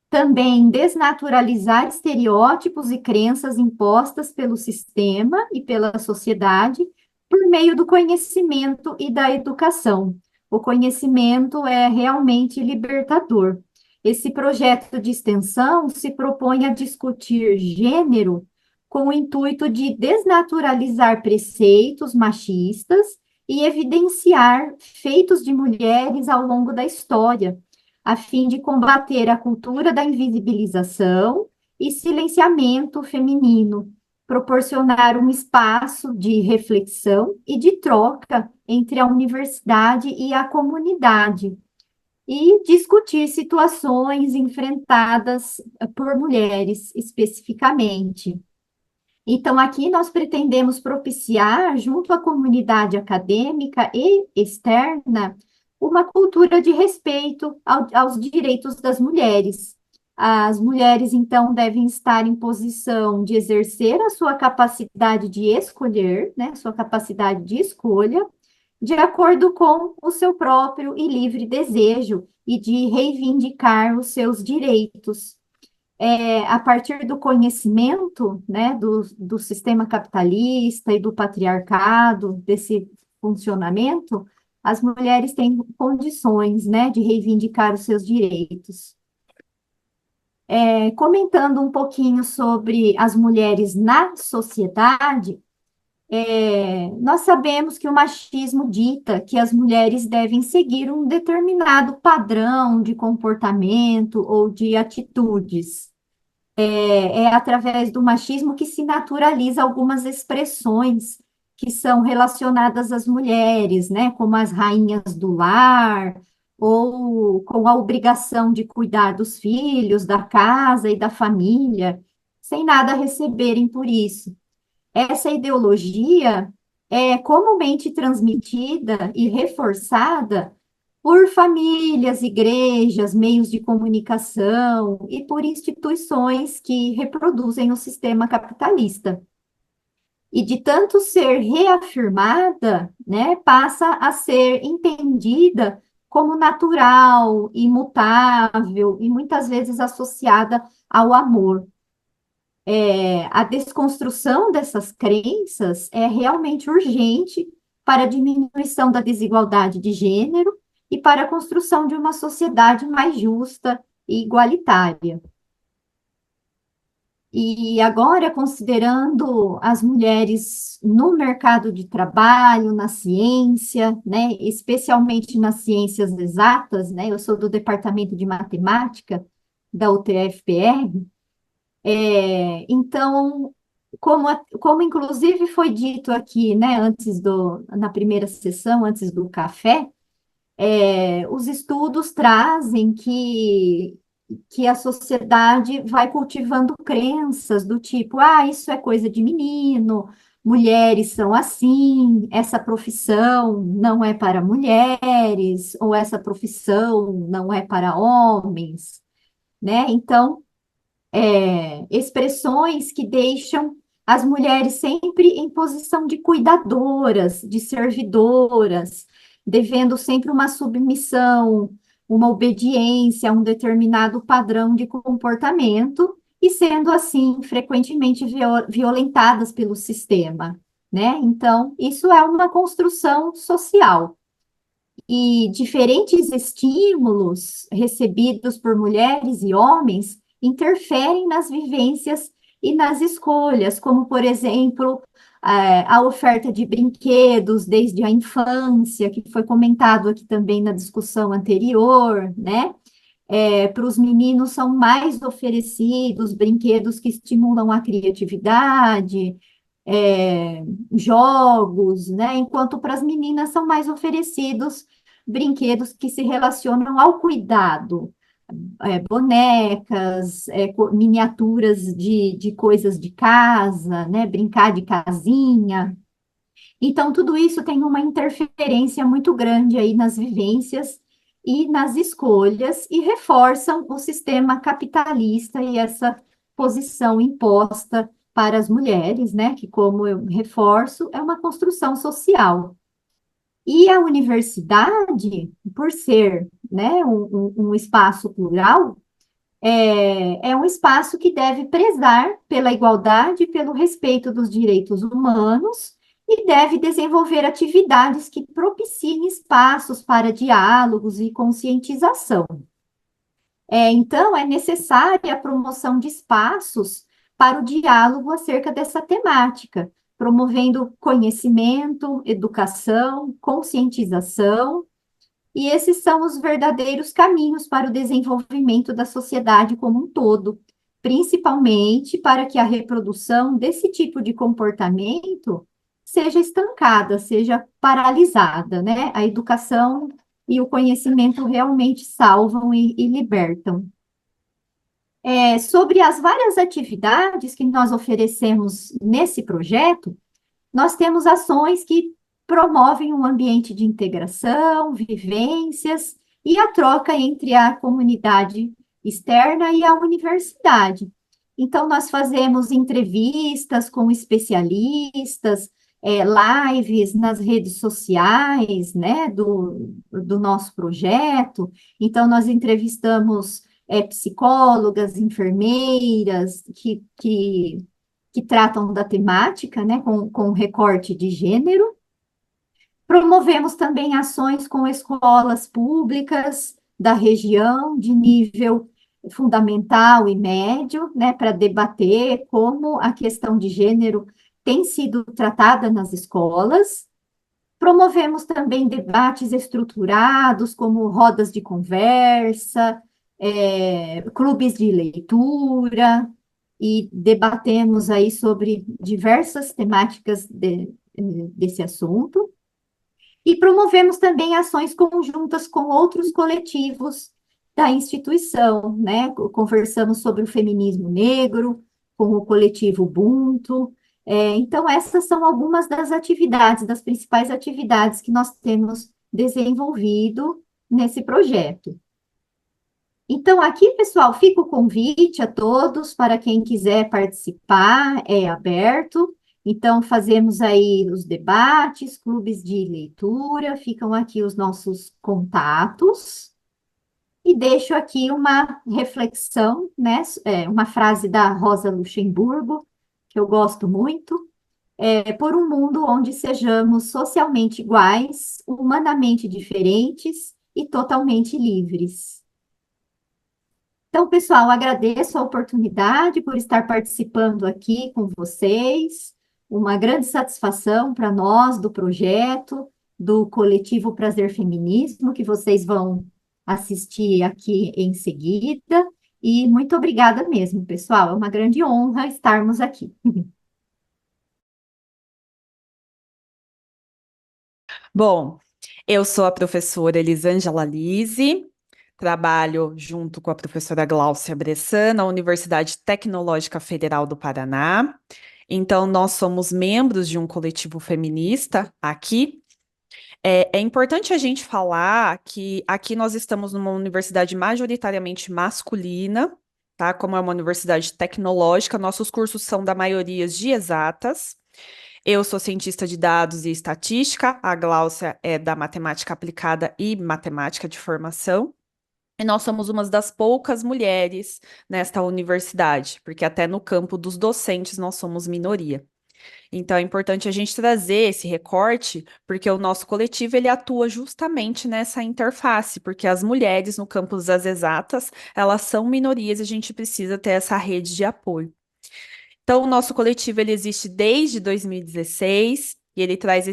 Também desnaturalizar estereótipos e crenças impostas pelo sistema e pela sociedade por meio do conhecimento e da educação. O conhecimento é realmente libertador. Esse projeto de extensão se propõe a discutir gênero com o intuito de desnaturalizar preceitos machistas e evidenciar feitos de mulheres ao longo da história, a fim de combater a cultura da invisibilização e silenciamento feminino, proporcionar um espaço de reflexão e de troca entre a universidade e a comunidade, e discutir situações enfrentadas por mulheres, especificamente. Então, aqui nós pretendemos propiciar, junto à comunidade acadêmica e externa, uma cultura de respeito aos direitos das mulheres. As mulheres, então, devem estar em posição de exercer a sua capacidade de escolher, né, sua capacidade de escolha, de acordo com o seu próprio e livre desejo e de reivindicar os seus direitos. A partir do conhecimento, né, do sistema capitalista e do patriarcado, desse funcionamento, as mulheres têm condições, né, de reivindicar os seus direitos. Comentando um pouquinho sobre as mulheres na sociedade, nós sabemos que o machismo dita que as mulheres devem seguir um determinado padrão de comportamento ou de atitudes. É através do machismo que se naturaliza algumas expressões que são relacionadas às mulheres, né, como as rainhas do lar, ou com a obrigação de cuidar dos filhos, da casa e da família, sem nada receberem por isso. Essa ideologia é comumente transmitida e reforçada por famílias, igrejas, meios de comunicação e por instituições que reproduzem o sistema capitalista. E de tanto ser reafirmada, né, passa a ser entendida como natural, imutável e muitas vezes associada ao amor. A desconstrução dessas crenças é realmente urgente para a diminuição da desigualdade de gênero e para a construção de uma sociedade mais justa e igualitária. E agora, considerando as mulheres no mercado de trabalho, na ciência, né, especialmente nas ciências exatas, né, eu sou do Departamento de Matemática da UTF-PR, então, como inclusive foi dito aqui, né, na primeira sessão, antes do café, os estudos trazem que a sociedade vai cultivando crenças do tipo, isso é coisa de menino, mulheres são assim, essa profissão não é para mulheres, ou essa profissão não é para homens, né? Então, expressões que deixam as mulheres sempre em posição de cuidadoras, de servidoras, devendo sempre uma submissão, uma obediência a um determinado padrão de comportamento e sendo assim frequentemente violentadas pelo sistema, né? Então, isso é uma construção social. E diferentes estímulos recebidos por mulheres e homens interferem nas vivências e nas escolhas, como, por exemplo, a oferta de brinquedos desde a infância, que foi comentado aqui também na discussão anterior, né? Para os meninos são mais oferecidos brinquedos que estimulam a criatividade, jogos, né? Enquanto para as meninas são mais oferecidos brinquedos que se relacionam ao cuidado, bonecas, miniaturas de coisas de casa, né? Brincar de casinha. Então, tudo isso tem uma interferência muito grande aí nas vivências e nas escolhas e reforçam o sistema capitalista e essa posição imposta para as mulheres, né? Que, como eu reforço, é uma construção social. E a universidade, por ser, né, um espaço plural, é um espaço que deve prezar pela igualdade e pelo respeito dos direitos humanos e deve desenvolver atividades que propiciem espaços para diálogos e conscientização. Então, é necessária a promoção de espaços para o diálogo acerca dessa temática, promovendo conhecimento, educação, conscientização, e esses são os verdadeiros caminhos para o desenvolvimento da sociedade como um todo, principalmente para que a reprodução desse tipo de comportamento seja estancada, seja paralisada, né? A educação e o conhecimento realmente salvam e libertam. Sobre as várias atividades que nós oferecemos nesse projeto, nós temos ações que promovem um ambiente de integração, vivências e a troca entre a comunidade externa e a universidade. Então, nós fazemos entrevistas com especialistas, lives nas redes sociais, né, do nosso projeto. Então, nós entrevistamos psicólogas, enfermeiras que tratam da temática, né, com recorte de gênero. Promovemos também ações com escolas públicas da região, de nível fundamental e médio, né, para debater como a questão de gênero tem sido tratada nas escolas. Promovemos também debates estruturados, como rodas de conversa, clubes de leitura, e debatemos aí sobre diversas temáticas desse assunto. E promovemos também ações conjuntas com outros coletivos da instituição, né? Conversamos sobre o feminismo negro, com o coletivo Ubuntu. Então, essas são algumas das atividades, das principais atividades que nós temos desenvolvido nesse projeto. Então, aqui, pessoal, fica o convite a todos para quem quiser participar, é aberto. Então, fazemos aí os debates, clubes de leitura, ficam aqui os nossos contatos. E deixo aqui uma reflexão, né? Uma frase da Rosa Luxemburgo, que eu gosto muito. Por um mundo onde sejamos socialmente iguais, humanamente diferentes e totalmente livres. Então, pessoal, agradeço a oportunidade por estar participando aqui com vocês. Uma grande satisfação para nós do projeto, do coletivo Prazer Feminismo, que vocês vão assistir aqui em seguida. E muito obrigada mesmo, pessoal. É uma grande honra estarmos aqui. Bom, eu sou a professora Elisângela Lise, trabalho junto com a professora Gláucia Bressan na Universidade Tecnológica Federal do Paraná. Então, nós somos membros de um coletivo feminista aqui. É importante a gente falar que aqui nós estamos numa universidade majoritariamente masculina, tá? Como é uma universidade tecnológica, nossos cursos são da maioria de exatas. Eu sou cientista de dados e estatística, a Gláucia é da matemática aplicada e matemática de formação. E nós somos uma das poucas mulheres nesta universidade, porque até no campo dos docentes nós somos minoria. Então é importante a gente trazer esse recorte, porque o nosso coletivo ele atua justamente nessa interface, porque as mulheres no campo das exatas, elas são minorias e a gente precisa ter essa rede de apoio. Então, o nosso coletivo ele existe desde 2016 e ele traz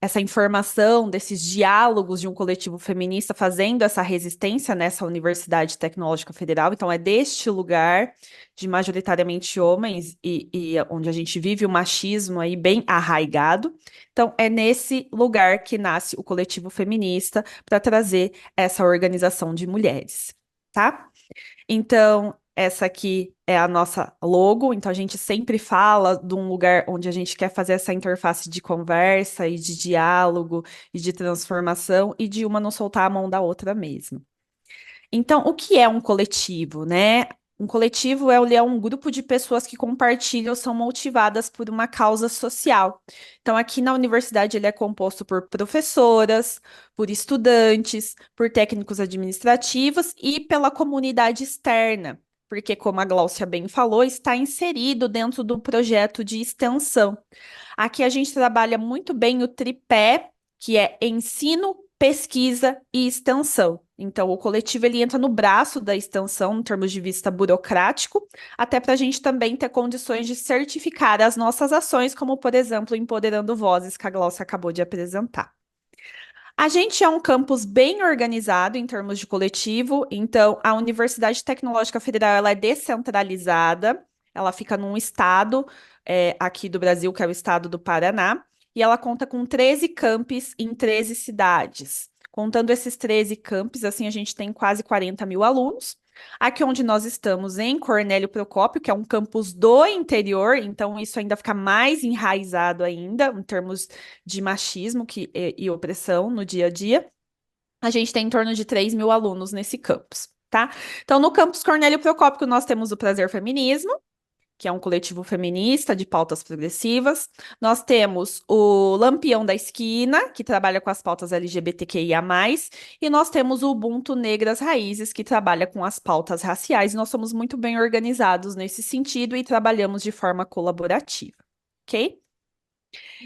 essa informação desses diálogos de um coletivo feminista fazendo essa resistência nessa Universidade Tecnológica Federal. Então, é deste lugar de majoritariamente homens e onde a gente vive o machismo aí bem arraigado. Então, é nesse lugar que nasce o coletivo feminista para trazer essa organização de mulheres, tá? Então, essa aqui é a nossa logo, então a gente sempre fala de um lugar onde a gente quer fazer essa interface de conversa e de diálogo e de transformação e de uma não soltar a mão da outra mesmo. Então, o que é um coletivo, né? Um coletivo é um grupo de pessoas que compartilham, são motivadas por uma causa social. Então, aqui na universidade ele é composto por professoras, por estudantes, por técnicos administrativos e pela comunidade externa, porque, como a Gláucia bem falou, está inserido dentro do projeto de extensão. Aqui a gente trabalha muito bem o tripé, que é ensino, pesquisa e extensão. Então, o coletivo ele entra no braço da extensão, no termos de vista burocrático, até para a gente também ter condições de certificar as nossas ações, como, por exemplo, Empoderando Vozes, que a Gláucia acabou de apresentar. A gente é um campus bem organizado em termos de coletivo, então a Universidade Tecnológica Federal ela é descentralizada, ela fica num estado aqui do Brasil, que é o estado do Paraná, e ela conta com 13 campos em 13 cidades. Contando esses 13 campos, assim, a gente tem quase 40 mil alunos. Aqui onde nós estamos, em Cornélio Procópio, que é um campus do interior, então isso ainda fica mais enraizado ainda, em termos de machismo e opressão no dia a dia. A gente tem em torno de 3 mil alunos nesse campus, tá? Então, no campus Cornélio Procópio, nós temos o Prazer Feminismo, que é um coletivo feminista de pautas progressivas. Nós temos o Lampião da Esquina, que trabalha com as pautas LGBTQIA+, e nós temos o Ubuntu Negras Raízes, que trabalha com as pautas raciais. Nós somos muito bem organizados nesse sentido e trabalhamos de forma colaborativa, ok?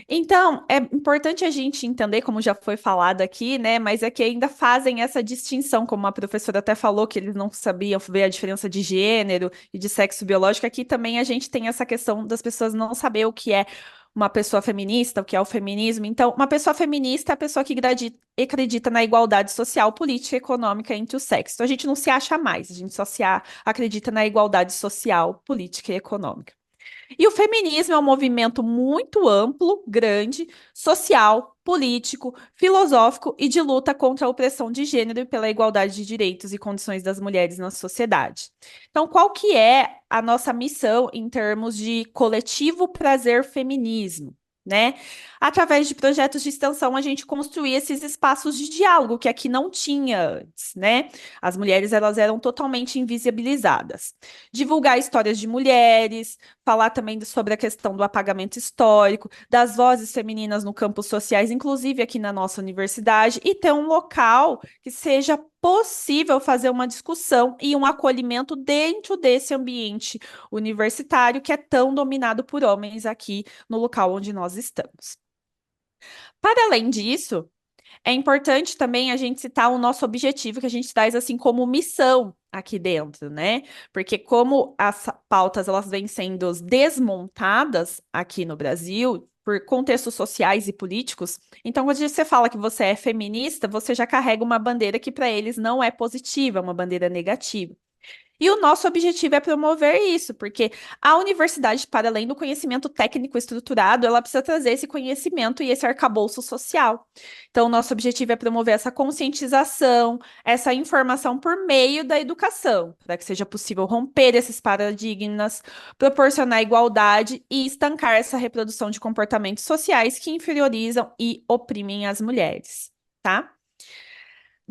Então, é importante a gente entender, como já foi falado aqui, né? Mas é que ainda fazem essa distinção, como a professora até falou, que eles não sabiam ver a diferença de gênero e de sexo biológico. Aqui também a gente tem essa questão das pessoas não saber o que é uma pessoa feminista, o que é o feminismo. Então, uma pessoa feminista é a pessoa que acredita na igualdade social, política e econômica entre os sexos. Então, a gente não se acha mais, a gente só acredita na igualdade social, política e econômica. E o feminismo é um movimento muito amplo, grande, social, político, filosófico e de luta contra a opressão de gênero e pela igualdade de direitos e condições das mulheres na sociedade. Então, qual que é a nossa missão em termos de coletivo prazer feminismo? Né? Através de projetos de extensão, a gente construía esses espaços de diálogo que aqui não tinha antes, né? As mulheres elas eram totalmente invisibilizadas. Divulgar histórias de mulheres, falar também sobre a questão do apagamento histórico, das vozes femininas no campos sociais, inclusive aqui na nossa universidade, e ter um local que seja possível fazer uma discussão e um acolhimento dentro desse ambiente universitário que é tão dominado por homens aqui no local onde nós estamos. Para além disso, é importante também a gente citar o nosso objetivo, que a gente traz assim como missão aqui dentro, né? Porque como as pautas elas vêm sendo desmontadas aqui no Brasil por contextos sociais e políticos, então quando você fala que você é feminista, você já carrega uma bandeira que para eles não é positiva, é uma bandeira negativa. E o nosso objetivo é promover isso, porque a universidade, para além do conhecimento técnico estruturado, ela precisa trazer esse conhecimento e esse arcabouço social. Então, o nosso objetivo é promover essa conscientização, essa informação por meio da educação, para que seja possível romper esses paradigmas, proporcionar igualdade e estancar essa reprodução de comportamentos sociais que inferiorizam e oprimem as mulheres, tá?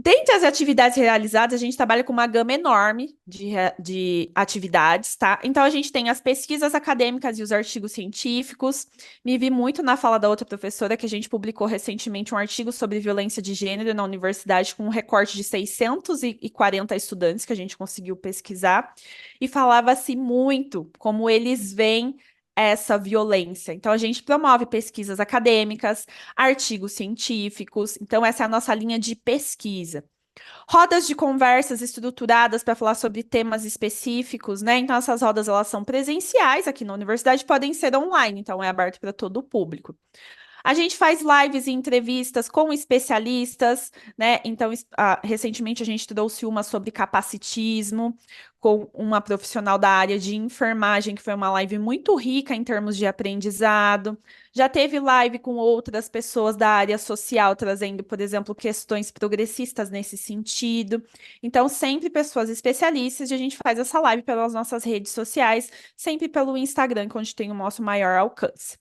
Dentre as atividades realizadas, a gente trabalha com uma gama enorme de atividades, tá? Então, a gente tem as pesquisas acadêmicas e os artigos científicos. Me vi muito na fala da outra professora, que a gente publicou recentemente um artigo sobre violência de gênero na universidade, com um recorte de 640 estudantes que a gente conseguiu pesquisar. E falava-se muito como eles veem essa violência. Então, a gente promove pesquisas acadêmicas, artigos científicos. Então, essa é a nossa linha de pesquisa. Rodas de conversas estruturadas para falar sobre temas específicos, né? Então, essas rodas elas são presenciais aqui na universidade, podem ser online, então é aberto para todo o público. A gente faz lives e entrevistas com especialistas, né? Então, recentemente a gente trouxe uma sobre capacitismo com uma profissional da área de enfermagem, que foi uma live muito rica em termos de aprendizado. Já teve live com outras pessoas da área social, trazendo, por exemplo, questões progressistas nesse sentido. Então, sempre pessoas especialistas, e a gente faz essa live pelas nossas redes sociais, sempre pelo Instagram, que é onde tem o nosso maior alcance.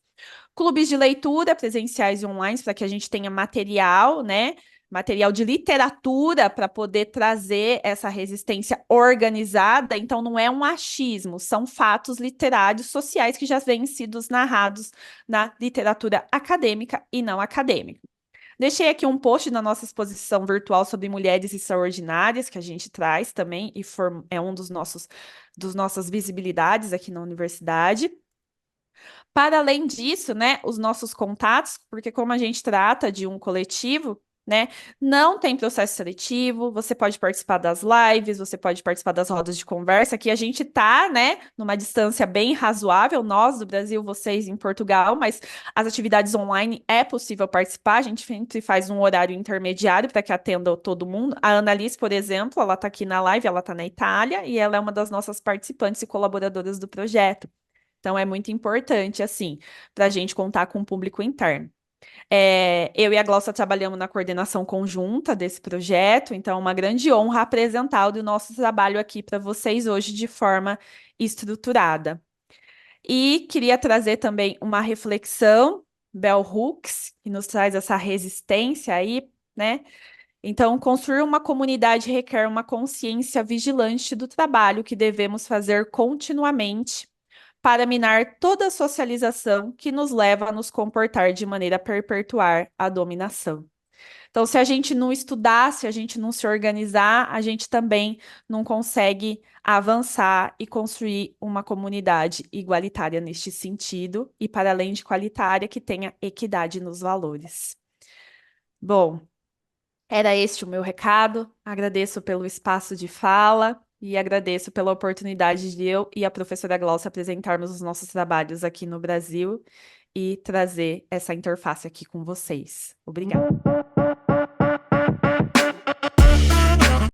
Clubes de leitura presenciais e online, para que a gente tenha material, né? Material de literatura para poder trazer essa resistência organizada. Então, não é um achismo, são fatos literários sociais que já vêm sido narrados na literatura acadêmica e não acadêmica. Deixei aqui um post na nossa exposição virtual sobre mulheres extraordinárias, que a gente traz também, e é um dos nossas visibilidades aqui na universidade. Para além disso, né, os nossos contatos, porque como a gente trata de um coletivo, né? Não tem processo seletivo, você pode participar das lives, você pode participar das rodas de conversa, que a gente tá, né, numa distância bem razoável, nós do Brasil, vocês em Portugal, mas as atividades online é possível participar, a gente sempre faz um horário intermediário para que atenda todo mundo. A Annalise, por exemplo, ela tá aqui na live, ela tá na Itália e ela é uma das nossas participantes e colaboradoras do projeto. Então é muito importante, assim, para a gente contar com o público interno. Eu e a Glaucia trabalhamos na coordenação conjunta desse projeto, então é uma grande honra apresentar o nosso trabalho aqui para vocês hoje de forma estruturada. E queria trazer também uma reflexão, Bell Hooks, que nos traz essa resistência aí, né? Então, construir uma comunidade requer uma consciência vigilante do trabalho que devemos fazer continuamente para minar toda a socialização que nos leva a nos comportar de maneira a perpetuar a dominação. Então, se a gente não estudar, se a gente não se organizar, a gente também não consegue avançar e construir uma comunidade igualitária neste sentido e, para além de qualitária, que tenha equidade nos valores. Bom, era este o meu recado. Agradeço pelo espaço de fala e agradeço pela oportunidade de eu e a professora Glaucia apresentarmos os nossos trabalhos aqui no Brasil e trazer essa interface aqui com vocês. Obrigada.